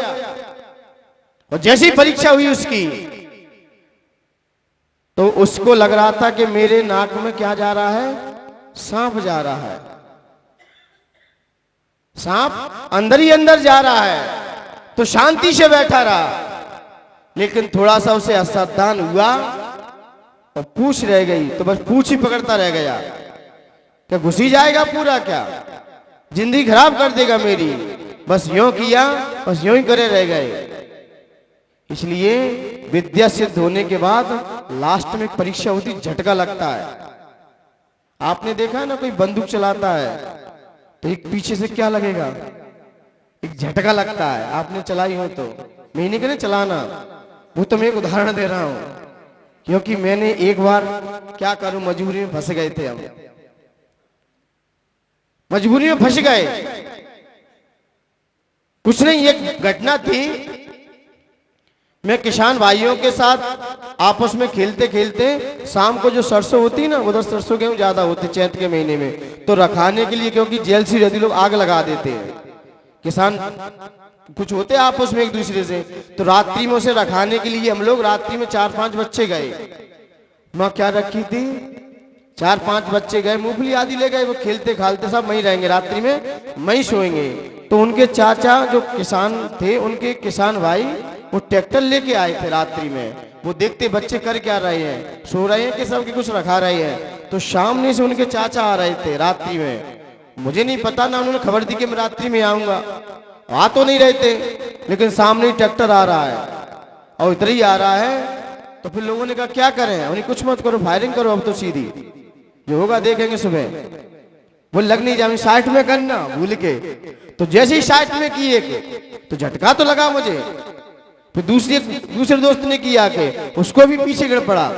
[SPEAKER 5] और जैसी परीक्षा हुई उसकी, तो उसको लग रहा था कि मेरे नाक में क्या जा रहा है, सांप जा रहा है। सांप अंदर ही अंदर जा रहा है, तो शांति से बैठा रहा। लेकिन थोड़ा सा उसे असावधान हुआ और पूछ रह गई, तो बस पूछ ही पकड़ता रह गया। क्या घुसी जाएगा पूरा, क्या जिंदगी खराब कर देगा मेरी? बस यूं किया, बस यूं ही करे रह गए। इसलिए विद्या सिद्ध होने के बाद लास्ट में परीक्षा होती, झटका लगता है। आपने देखा ना, कोई बंदूक चलाता है तो एक पीछे से क्या लगेगा, एक झटका लगता है। आपने चलाई हो तो, मैं नहीं कहने चलाना, वो तो मैं एक उदाहरण दे रहा हूं, क्योंकि मैंने एक बार क्या करूं, मजबूरी में फंस गए थे हम, मजबूरी में फंस गए। कुछ नहीं, एक घटना थी, मैं किसान भाइयों के साथ आपस में खेलते खेलते शाम को जो सरसों होती है ना, उधर सरसों गेहूं ज्यादा होते चैत के महीने में, तो रखाने के लिए, क्योंकि जेल सी रहती, लोग आग लगा देते हैं, किसान कुछ होते आपस में एक दूसरे से, तो रात्रि में उसे रखाने के लिए हम लोग रात्रि में 4-5 बच्चे गए। माँ क्या रखी थी, 4-5 बच्चे गए, मूंगफली आदि ले गए, वो खेलते खालते सब वहीं रहेंगे, रात्रि में वहीं सोएंगे। तो उनके चाचा जो किसान थे, उनके किसान भाई वो ट्रैक्टर लेके आए थे रात्रि में। वो देखते बच्चे कर क्या रहे हैं, सो रहे हैं कि सबके कुछ रखा रहे हैं। तो सामने से उनके चाचा आ रहे थे रात्रि में, मुझे नहीं पता ना, उन्होंने खबर दी कि मैं रात्रि में आऊंगा। आ तो नहीं रहे थे, लेकिन सामने ही ट्रैक्टर आ रहा है और इधर ही आ रहा है। तो फिर लोगों ने कहा क्या करें, उन्हें कुछ मत करो, फायरिंग करो, अब तो सीधी जो होगा देखेंगे सुबह। वो लग नहीं जाए, साइड में करना भूल के। तो जैसे ही साइड में किए तो झटका तो लगा मुझे। फिर दूसरे दोस्त ने किया कि उसको भी पीछे गिर पड़ा।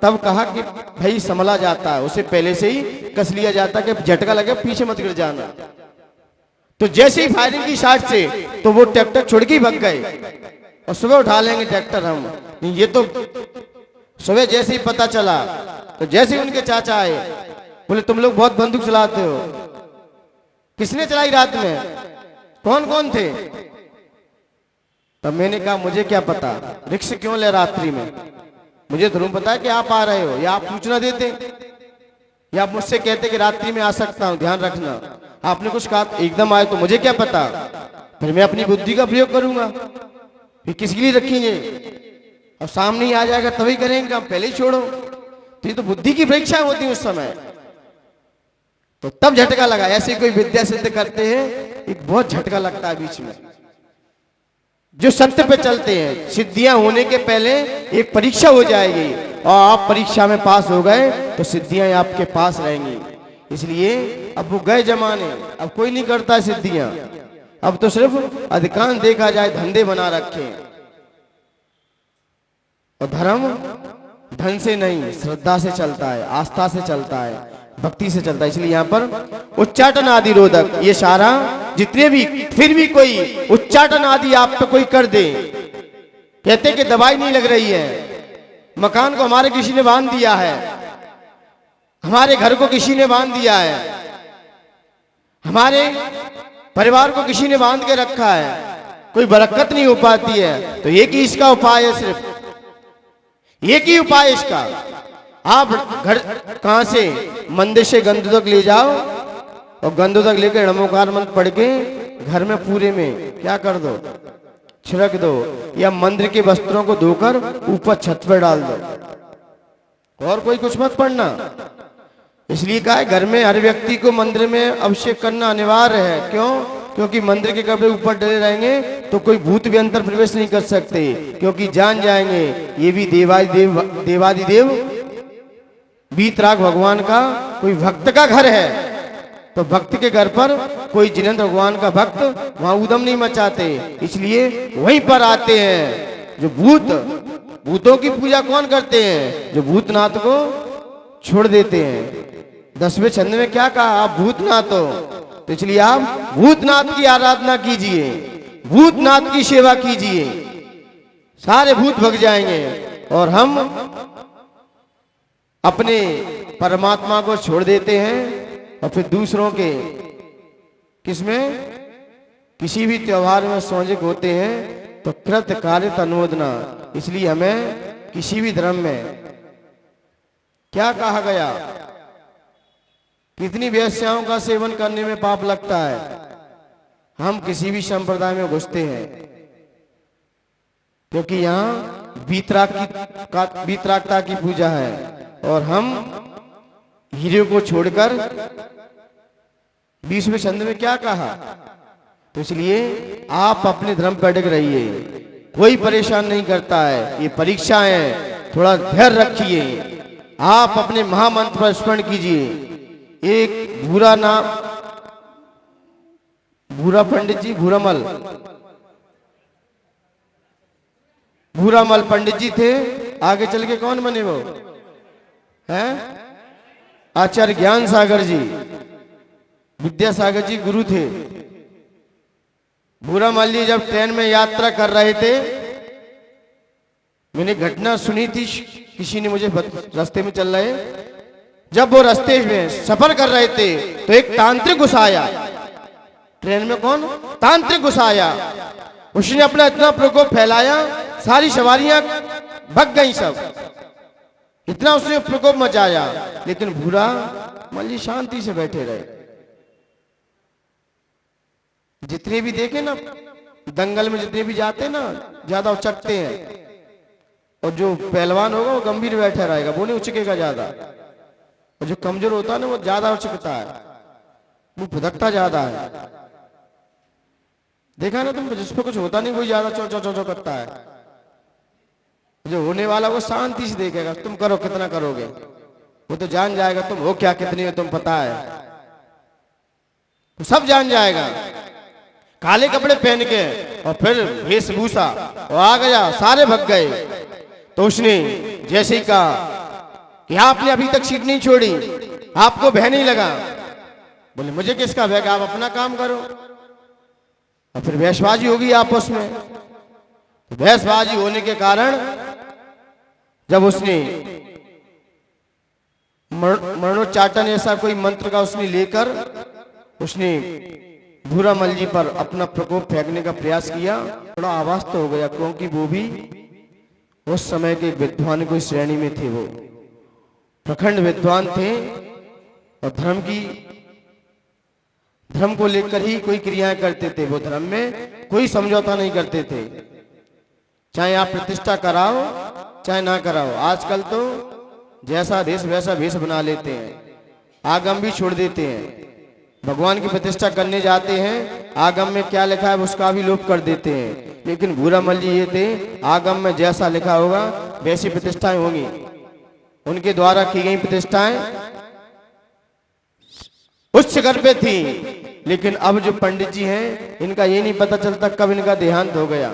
[SPEAKER 5] तब कहा कि भाई संभला जाता है, उसे पहले से ही कस लिया जाता कि झटका लगे पीछे मत गिर जाना। तो जैसे ही फायरिंग की साइड से तो वो ट्रैक्टर छोड़ के ही भाग गए। और सुबह उठा लेंगे ट्रैक्टर हम, नहीं ये तो सुबह जैसे ही पता चला तो जैसे ही उनके चाचा आए, बोले तुम लोग बहुत बंदूक चलाते हो, किसने चलाई रात में, कौन कौन थे? तब मैंने कहा मुझे क्या पता, रिक्शा क्यों ले रात्रि में, मुझे जरूर पता है कि आप आ रहे हो, या आप सूचना देते या आप मुझसे कहते कि रात्रि में आ सकता हूं, ध्यान रखना। आपने कुछ कहा एकदम आए तो मुझे क्या पता, फिर मैं अपनी बुद्धि का प्रयोग करूंगा। फिर किसके लिए रखेंगे, और सामने ही आ जाएगा तभी करेंगे, आप पहले ही छोड़ो। तो ये तो बुद्धि की परीक्षा होती है उस समय। तो तब झटका लगा। ऐसे कोई विद्या सिद्ध करते हैं, एक बहुत झटका लगता है बीच में। जो सत्य पे चलते हैं, सिद्धियां होने के पहले एक परीक्षा हो जाएगी, और आप परीक्षा में पास हो गए तो सिद्धियां आपके पास रहेंगी। इसलिए अब वो गए जमाने, अब कोई नहीं करता है सिद्धियां। अब तो सिर्फ अधिकांश देखा जाए धंधे बना रखे, और धर्म धन से नहीं, श्रद्धा से चलता है, आस्था से चलता है, भक्ति से चलता है। इसलिए यहाँ पर उच्चाटन आदि रोधक, ये सारा जितने भी, फिर भी कोई उच्चाटन आदि आप पे कोई कर दे, कहते कि दवाई नहीं लग रही है, मकान को हमारे किसी ने बांध दिया है, हमारे घर को किसी ने बांध दिया है, हमारे परिवार को किसी ने बांध के रखा है, कोई बरकत नहीं हो पाती है, तो एक ही इसका उपाय है, सिर्फ एक ही उपाय इसका। आप घर कहां से, मंदिर से गंधोदक ले जाओ, और गंधोदक लेकर नमोकार मंत्र पढ़ के घर में पूरे में क्या कर दो, छिड़क दो, या मंदिर के वस्त्रों को धोकर ऊपर छत पर डाल दो, और कोई कुछ मत पढ़ना। इसलिए कहा है घर में हर व्यक्ति को मंदिर में अभिषेक करना अनिवार्य है। क्यों? क्योंकि मंदिर के कपड़े ऊपर डले रहेंगे तो कोई भूत भी अंतर प्रवेश नहीं कर सकते, क्योंकि जान जाएंगे ये भी देवादिदेव वीतराग भगवान का कोई भक्त का घर है। तो भक्त के घर पर कोई जिनेंद्र भगवान का भक्त वहां उदम नहीं मचाते, इसलिए वहीं पर आते हैं। जो भूतों की पूजा कौन करते हैं? जो भूतनाथ को छोड़ देते हैं। 10वें छंद में क्या कहा? आप भूतनाथ हो, तो इसलिए आप भूतनाथ की आराधना कीजिए, भूतनाथ की सेवा कीजिए, सारे भूत भग जाएंगे, और हम अपने परमात्मा को छोड़ देते हैं, और फिर दूसरों के किसमें, किसी भी त्योहार में संयोजक होते हैं तो कृत कार्य अनुमोदना। इसलिए हमें किसी भी धर्म में क्या कहा गया, कितनी वेश्याओं का सेवन करने में पाप लगता है। हम किसी भी संप्रदाय में घुसते हैं क्योंकि यहाँ वीतरागता की पूजा है, और हम हीरे को छोड़कर 20वें छंद में क्या कहा? तो इसलिए आप अपने धर्म पर अटक रहिए, कोई परेशान नहीं करता है। ये परीक्षा है, थोड़ा धैर्य रखिए। आप अपने महामंत्र पर स्मरण कीजिए। एक भूरा पंडित जी, भूरामल पंडित जी थे। आगे चल के कौन बने वो हैं? आचार्य ज्ञान सागर जी, विद्यासागर जी गुरु थे। भूरामल जी जब ट्रेन में यात्रा कर रहे थे, मैंने घटना सुनी थी, किसी ने मुझे रास्ते में चल रहे, जब वो रास्ते में सफर कर रहे थे तो एक तांत्रिक घुसा आया ट्रेन में। कौन? तांत्रिक घुसा आया। उसने अपना इतना प्रकोप फैलाया, सारी सवारियां भग गई सब, इतना उसने प्रकोप मचाया, लेकिन भूरा मल्ली शांति से बैठे रहे। जितने भी देखे ना दंगल में, जितने भी जाते ना ज्यादा उचकते हैं, और जो पहलवान होगा वो गंभीर बैठा रहेगा, वो नहीं उचकेगा ज्यादा, और जो कमजोर होता है ना वो ज्यादा उचकता है, वो भुदकता ज्यादा है। देखा ना तुम, जिसपे कुछ होता नहीं कोई ज्यादा चो चो चो चो करता है, जो होने वाला वो शांति से देखेगा। तुम करो कितना करोगे, वो तो जान जाएगा तुम हो क्या, कितनी हो तुम पता है, तो सब जान जाएगा। काले कपड़े पहन के और फिर वेशभूषा और आ गया, सारे भग गए। तो उसने जैसे ही कहा कि आपने अभी तक सीट नहीं छोड़ी, आपको भय नहीं लगा? बोले मुझे किसका भय, आप अपना काम करो। और फिर बहसबाजी होगी आपस में। तो बहसबाजी होने के कारण जब उसने मरणोच्चाटन ऐसा कोई मंत्र का उसने लेकर उसने भूरामल जी पर अपना प्रकोप फेंकने का प्रयास किया, थोड़ा आवाज तो हो गया, क्योंकि वो भी उस समय के विद्वान की श्रेणी में थे। वो प्रखंड विद्वान थे और धर्म को लेकर ही कोई क्रियाएं करते थे। वो धर्म में कोई समझौता नहीं करते थे, चाहे आप प्रतिष्ठा कराओ चाहे ना कराओ। आजकल तो जैसा देश वैसा भेष बना लेते हैं, आगम भी छोड़ देते हैं। भगवान की प्रतिष्ठा करने जाते हैं, आगम में क्या लिखा है उसका भी लोप कर देते हैं। लेकिन भूरामल जी ये थे, आगम में जैसा लिखा होगा वैसी प्रतिष्ठाएं होंगी। उनके द्वारा की गई प्रतिष्ठाएं उच्च शिखर पे थी। लेकिन अब जो पंडित जी हैं, इनका ये नहीं पता चलता कब इनका देहांत हो गया,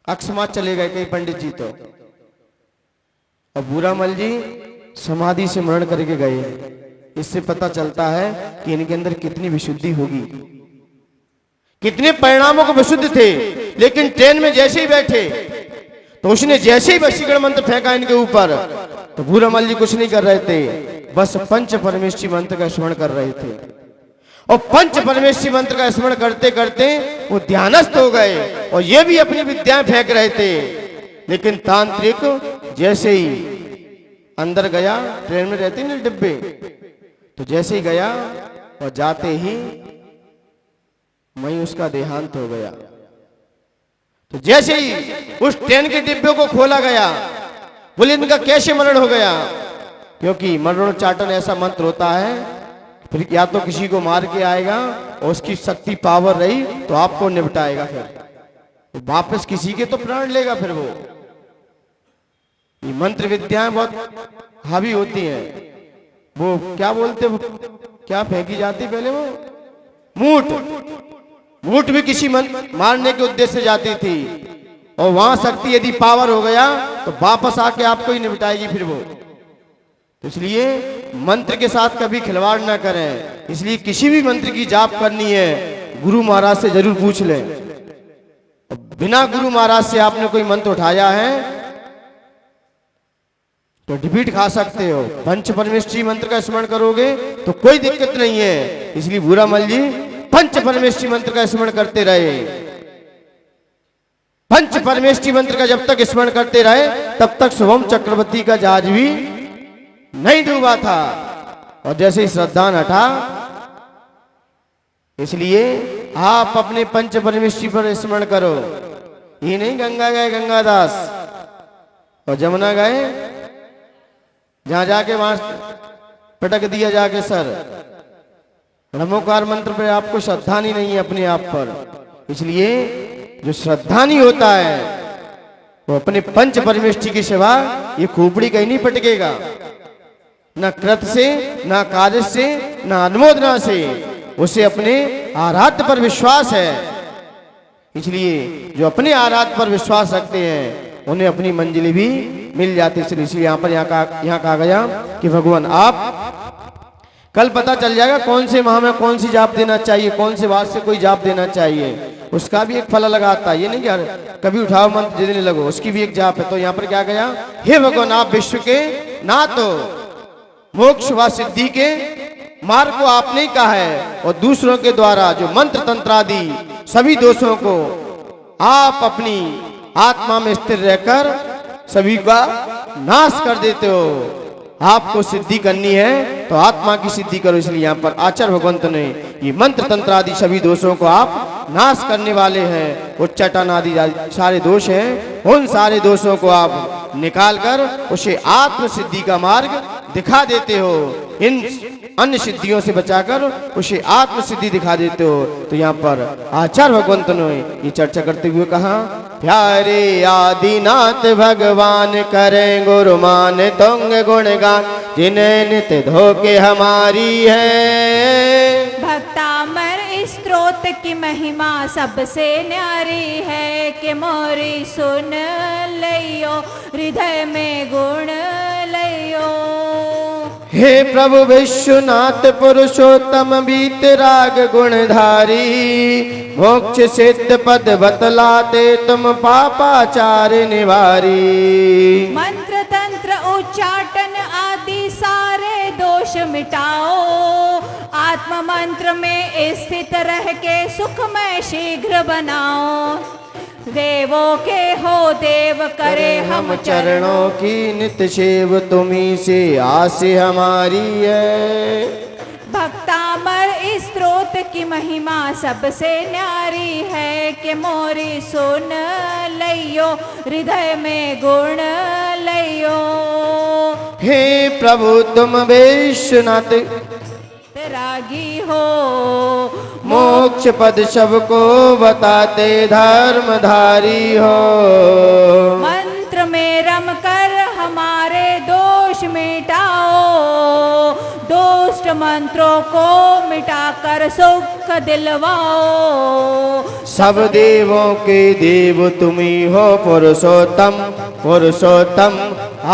[SPEAKER 5] अकस्मात चले गए कई पंडित जी तो। और भूरामल जी समाधि से मरण करके गए। इससे पता चलता है कि इनके अंदर कितनी विशुद्धि होगी, कितने परिणामों को विशुद्ध थे। लेकिन ट्रेन में जैसे ही बैठे तो उसने जैसे ही वशीकरण मंत्र फेंका इनके ऊपर, तो भूरामल जी कुछ नहीं कर रहे थे, बस पंच परमेष्ठी मंत्र का स्मरण कर रहे थे। और पंच परमेष्ठी मंत्र का स्मरण करते करते वो ध्यानस्थ हो गए और ये भी अपनी विद्याएं फेंक रहे थे। लेकिन तांत्रिक जैसे ही अंदर गया, ट्रेन में रहते ना डिब्बे, तो जैसे ही गया और जाते ही वहीं उसका देहांत हो गया। तो जैसे ही उस ट्रेन के डिब्बे को खोला गया, बोले इनका कैसे मरण हो गया? क्योंकि मरणोच्चाटन ऐसा मंत्र होता है, फिर या तो किसी को मार के आएगा और उसकी शक्ति पावर रही तो आपको निपटाएगा, फिर तो वापस किसी के तो प्राण लेगा। फिर वो ये मंत्र विद्याएं बहुत हावी होती हैं। वो क्या बोलते, वो क्या फेंकी जाती पहले, वो मूठ भी किसी मारने के उद्देश्य से जाती थी। और वहां शक्ति यदि पावर हो गया तो वापस आके आपको ही निपटाएगी फिर वो। तो इसलिए मंत्र के साथ कभी खिलवाड़ ना करें। इसलिए किसी भी मंत्र की जाप करनी है, गुरु महाराज से जरूर पूछ लें। बिना गुरु महाराज से आपने कोई मंत्र उठाया है तो डिफीट खा सकते हो। पंच परमेष्ठी मंत्र का स्मरण करोगे तो कोई दिक्कत नहीं है। इसलिए भूरामल जी पंच परमेष्ठी मंत्र का स्मरण करते रहे। पंच परमेष्ठी मंत्र का जब तक स्मरण करते रहे तब तक शुभम चक्रवर्ती का जहाज भी नहीं डूबा था। और जैसे ही श्रद्धा हटा, इसलिए आप अपने पंच परमेष्ठी पर स्मरण करो। ये नहीं गंगा गए गंगादास और जमुना गए, जहां जाके वहां पटक दिया जाके सर। नमोकार मंत्र पे आपको श्रद्धानी नहीं है अपने आप पर। इसलिए जो श्रद्धानी होता है वो अपने पंच परमेष्ठी के सिवा ये खोपड़ी कहीं नहीं पटकेगा, ना कृत से, ना कार्य से, ना अनुमोदना से। उसे अपने आराध्य पर विश्वास है। इसलिए जो अपने आराध्य पर विश्वास रखते हैं उन्हें अपनी मंजिल भी मिल जाती है। इसलिए यहाँ कहा गया कि भगवान आप कल पता चल जाएगा कौन से माह में कौन सी जाप देना चाहिए, कौन से वार से कोई जाप देना चाहिए, उसका भी एक फल लगाता है। ये नहीं कि कभी उठाओ मंत्र देने लगो, उसकी भी एक जाप है। तो यहाँ पर क्या गया, हे भगवान आप विश्व के ना तो मोक्ष व सिद्धि के मार्ग को आपने ही कहा है और दूसरों के द्वारा जो मंत्र तंत्र आदि सभी दोषों को आप अपनी आत्मा में स्थिर रहकर सभी का नाश कर देते हो। आपको सिद्धि करनी है तो आत्मा की सिद्धि करो। इसलिए यहाँ पर आचार्य भगवंत ने ये मंत्र तंत्र आदि सभी दोषों को आप नाश करने वाले हैं। उच्चाटन आदि सारे दोष हैं, उन सारे दोषों को आप निकाल कर उसे आत्म सिद्धि का मार्ग दिखा देते हो। इन अन्य सिद्धियों से बचाकर उसे आत्म सिद्धि दिखा देते हो। तो यहाँ पर आचार्य भगवंत ने ये चर्चा करते हुए कहा, प्यारे आदिनाथ भगवान करें गुरुमान तुंग गुणगान, जिन्हें नित्य धोके हमारी है।
[SPEAKER 4] भक्तामर स्त्रोत की महिमा सबसे न्यारी है, कि मोरी सुन लियो हृदय में गुण लियो।
[SPEAKER 5] हे प्रभु विश्वनाथ पुरुषोत्तम बीतराग गुणधारी, मोक्ष सिद्ध पद बतलाते तुम पापाचार निवारी।
[SPEAKER 4] मंत्र तंत्र उच्चाटन आदि सारे दोष मिटाओ, आत्म मंत्र में स्थित रह के सुखमय शीघ्र बनाओ। देवों के हो देव करे हम
[SPEAKER 5] चरणों की नित्य सेव, तुम्ही से आस हमारी है।
[SPEAKER 4] भक्तामर स्त्रोत की महिमा सबसे न्यारी है, कि मोरी सुन लियो हृदय में गुण लियो।
[SPEAKER 5] हे प्रभु तुम विश्वनाथ
[SPEAKER 4] रागी हो,
[SPEAKER 5] मोक्ष पद सबको बताते धर्मधारी हो।
[SPEAKER 4] मंत्र में रम कर हमारे दोष मिटाओ, दुष्ट मंत्रों को मिटाकर सुख दिलवाओ।
[SPEAKER 5] सब देवों के देव तुम्ही हो पुरुषोत्तम पुरुषोत्तम,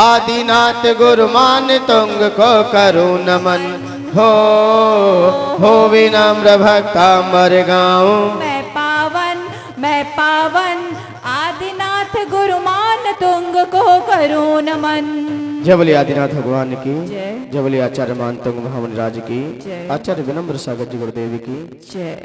[SPEAKER 5] आदिनाथ गुरुमान तुंग को करो नमन। हो विनम्र भक्तांबर गाऊं,
[SPEAKER 4] मैं पावन आदिनाथ गुरुमान तुंग को करूं नमन।
[SPEAKER 5] जय बोले आदिनाथ भगवान की
[SPEAKER 4] जय।
[SPEAKER 5] जय बोले आचार्य मान तुंग महामन राज की
[SPEAKER 4] जय।
[SPEAKER 5] आचार्य विनम्र सागर जी गुरुदेव की
[SPEAKER 4] जय।